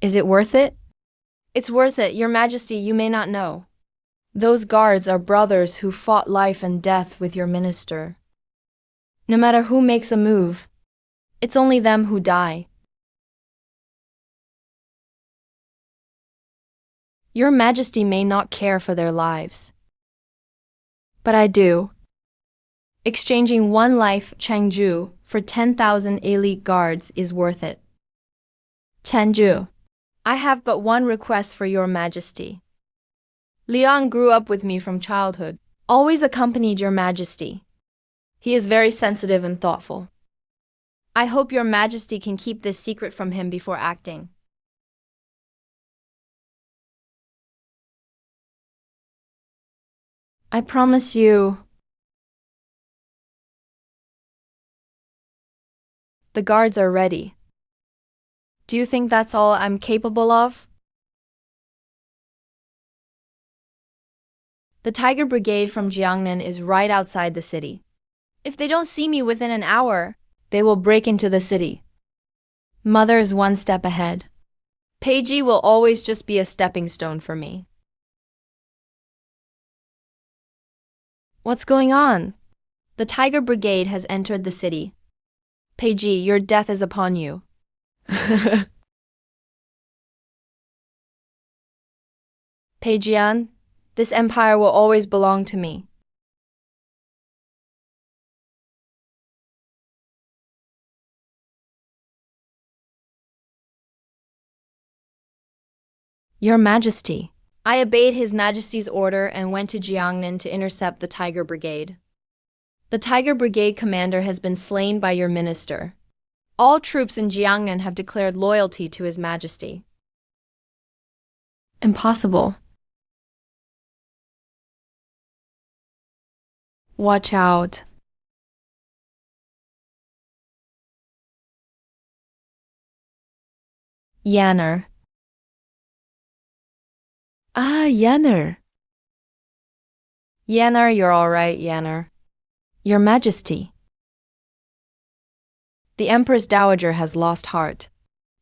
Is it worth it? It's worth it, Your Majesty, you may not know. Those guards are brothers who fought life and death with your minister. No matter who makes a move, it's only them who die. Your Majesty may not care for their lives. But I do. Exchanging one life, Changju, for 10,000 elite guards is worth it. Changju, I have but one request for Your Majesty. Liang grew up with me from childhood, always accompanied Your Majesty. He is very sensitive and thoughtful. I hope Your Majesty can keep this secret from him before acting. I promise you. The guards are ready. Do you think that's all I'm capable of? The Tiger Brigade from Jiangnan is right outside the city. If they don't see me within an hour, they will break into the city. Mother is one step ahead. Peiji will always just be a stepping stone for me. What's going on? The Tiger Brigade has entered the city. Peiji, your death is upon you. Peijian, this empire will always belong to me. Your Majesty, I obeyed His Majesty's order and went to Jiangnan to intercept the Tiger Brigade. The Tiger Brigade commander has been slain by your minister. All troops in Jiangnan have declared loyalty to His Majesty. Impossible. Watch out. Yanner. Ah, Yanner. Yanner, you're all right, Yanner. Your Majesty. The Empress Dowager has lost heart.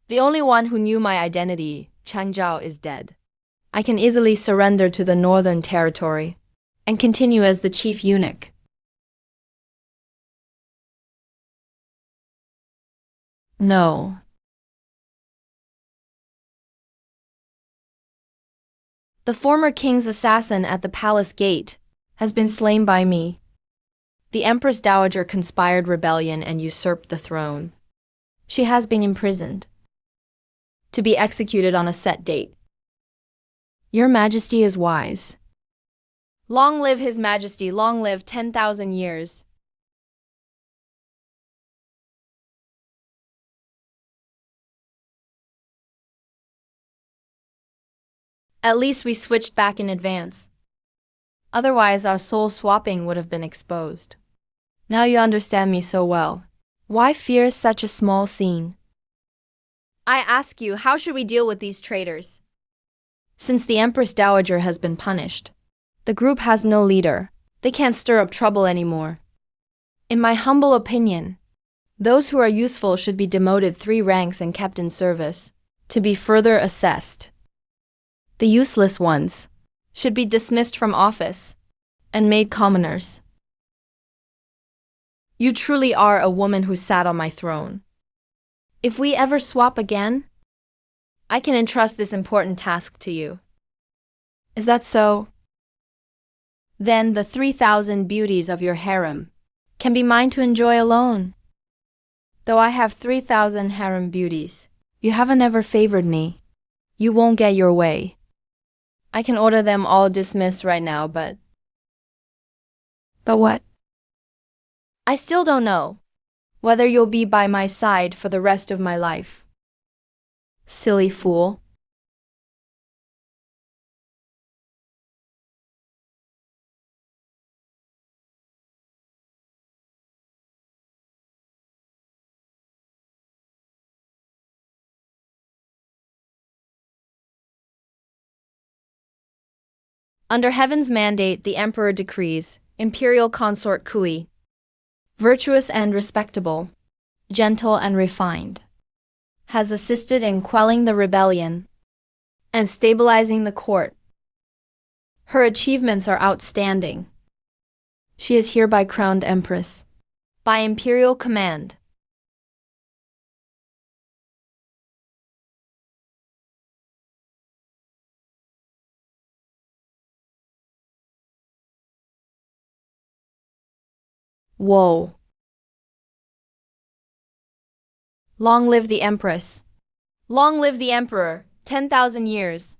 The only one who knew my identity, Chang Zhao, is dead. I can easily surrender to the Northern Territory and continue as the chief eunuch. No. The former king's assassin at the palace gate has been slain by me. The Empress Dowager conspired rebellion and usurped the throne. She has been imprisoned, to be executed on a set date. Your Majesty is wise. Long live His Majesty, long live 10,000 years. At least we switched back in advance. Otherwise, our soul swapping would have been exposed. Now you understand me so well. Why fear such a small scene? I ask you, how should we deal with these traitors? Since the Empress Dowager has been punished, the group has no leader. They can't stir up trouble anymore. In my humble opinion, those who are useful should be demoted 3 ranks and kept in service, to be further assessed. The useless ones should be dismissed from office and made commoners. You truly are a woman who sat on my throne. If we ever swap again, I can entrust this important task to you. Is that so? Then the 3,000 beauties of your harem can be mine to enjoy alone. Though I have 3,000 harem beauties, you haven't ever favored me. You won't get your way. I can order them all dismissed right now, but what? I still don't know whether you'll be by my side for the rest of my life. Silly fool. Under heaven's mandate, the emperor decrees, Imperial Consort Kui. Virtuous and respectable, gentle and refined. Has assisted in quelling the rebellion and stabilizing the court. Her achievements are outstanding. She is hereby crowned Empress. By Imperial command. Whoa. Long live the Empress. Long live the Emperor, 10,000 years.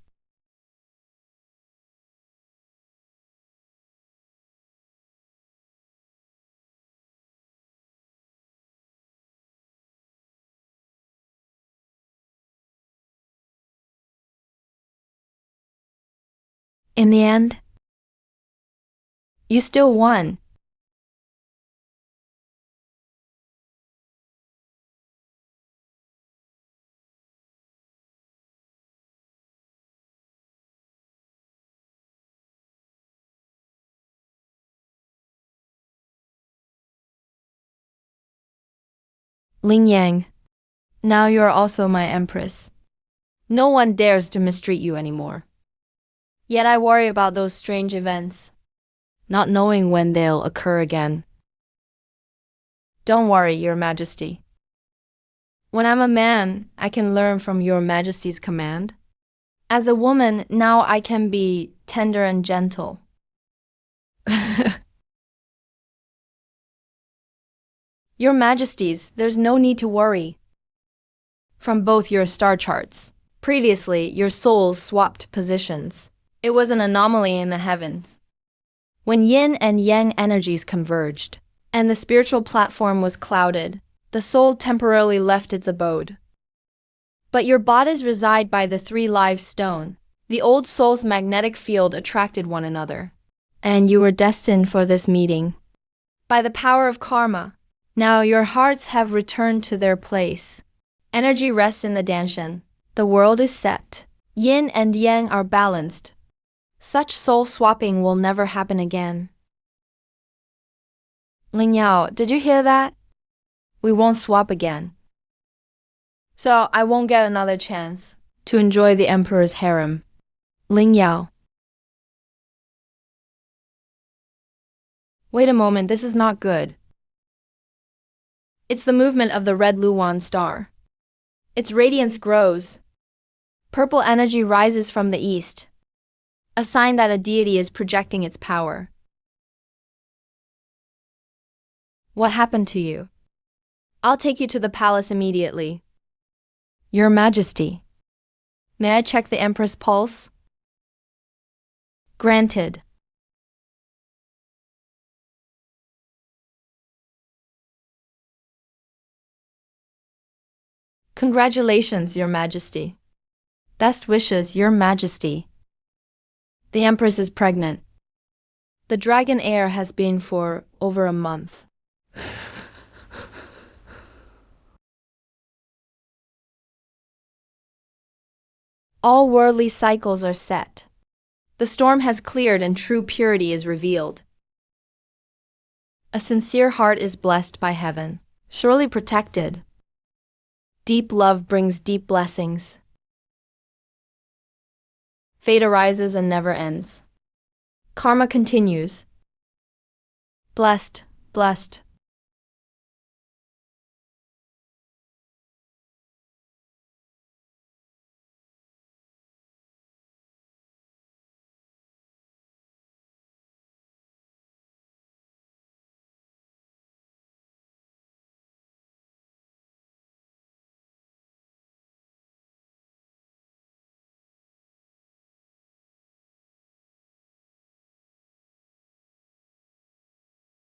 In the end, you still won. Ling Yang, now you are also my Empress. No one dares to mistreat you anymore. Yet I worry about those strange events, not knowing when they'll occur again. Don't worry, Your Majesty. When I'm a man, I can learn from Your Majesty's command. As a woman, now I can be tender and gentle. Your Majesties, there's no need to worry. From both your star charts, previously your souls swapped positions. It was an anomaly in the heavens. When yin and yang energies converged, and the spiritual platform was clouded, the soul temporarily left its abode. But your bodies reside by the three live stone. The old soul's magnetic field attracted one another. And you were destined for this meeting. By the power of karma, now your hearts have returned to their place. Energy rests in the danshan. The world is set. Yin and yang are balanced. Such soul swapping will never happen again. Ling Yao, did you hear that? We won't swap again. So I won't get another chance to enjoy the emperor's harem. Ling Yao. Wait a moment, this is not good. It's the movement of the red Luan star. Its radiance grows. Purple energy rises from the east, a sign that a deity is projecting its power. What happened to you? I'll take you to the palace immediately. Your Majesty, may I check the Empress' pulse? Granted. Congratulations, Your Majesty. Best wishes, Your Majesty. The Empress is pregnant. The dragon heir has been for over a month. All worldly cycles are set. The storm has cleared and true purity is revealed. A sincere heart is blessed by heaven, surely protected. Deep love brings deep blessings. Fate arises and never ends. Karma continues. Blessed, blessed.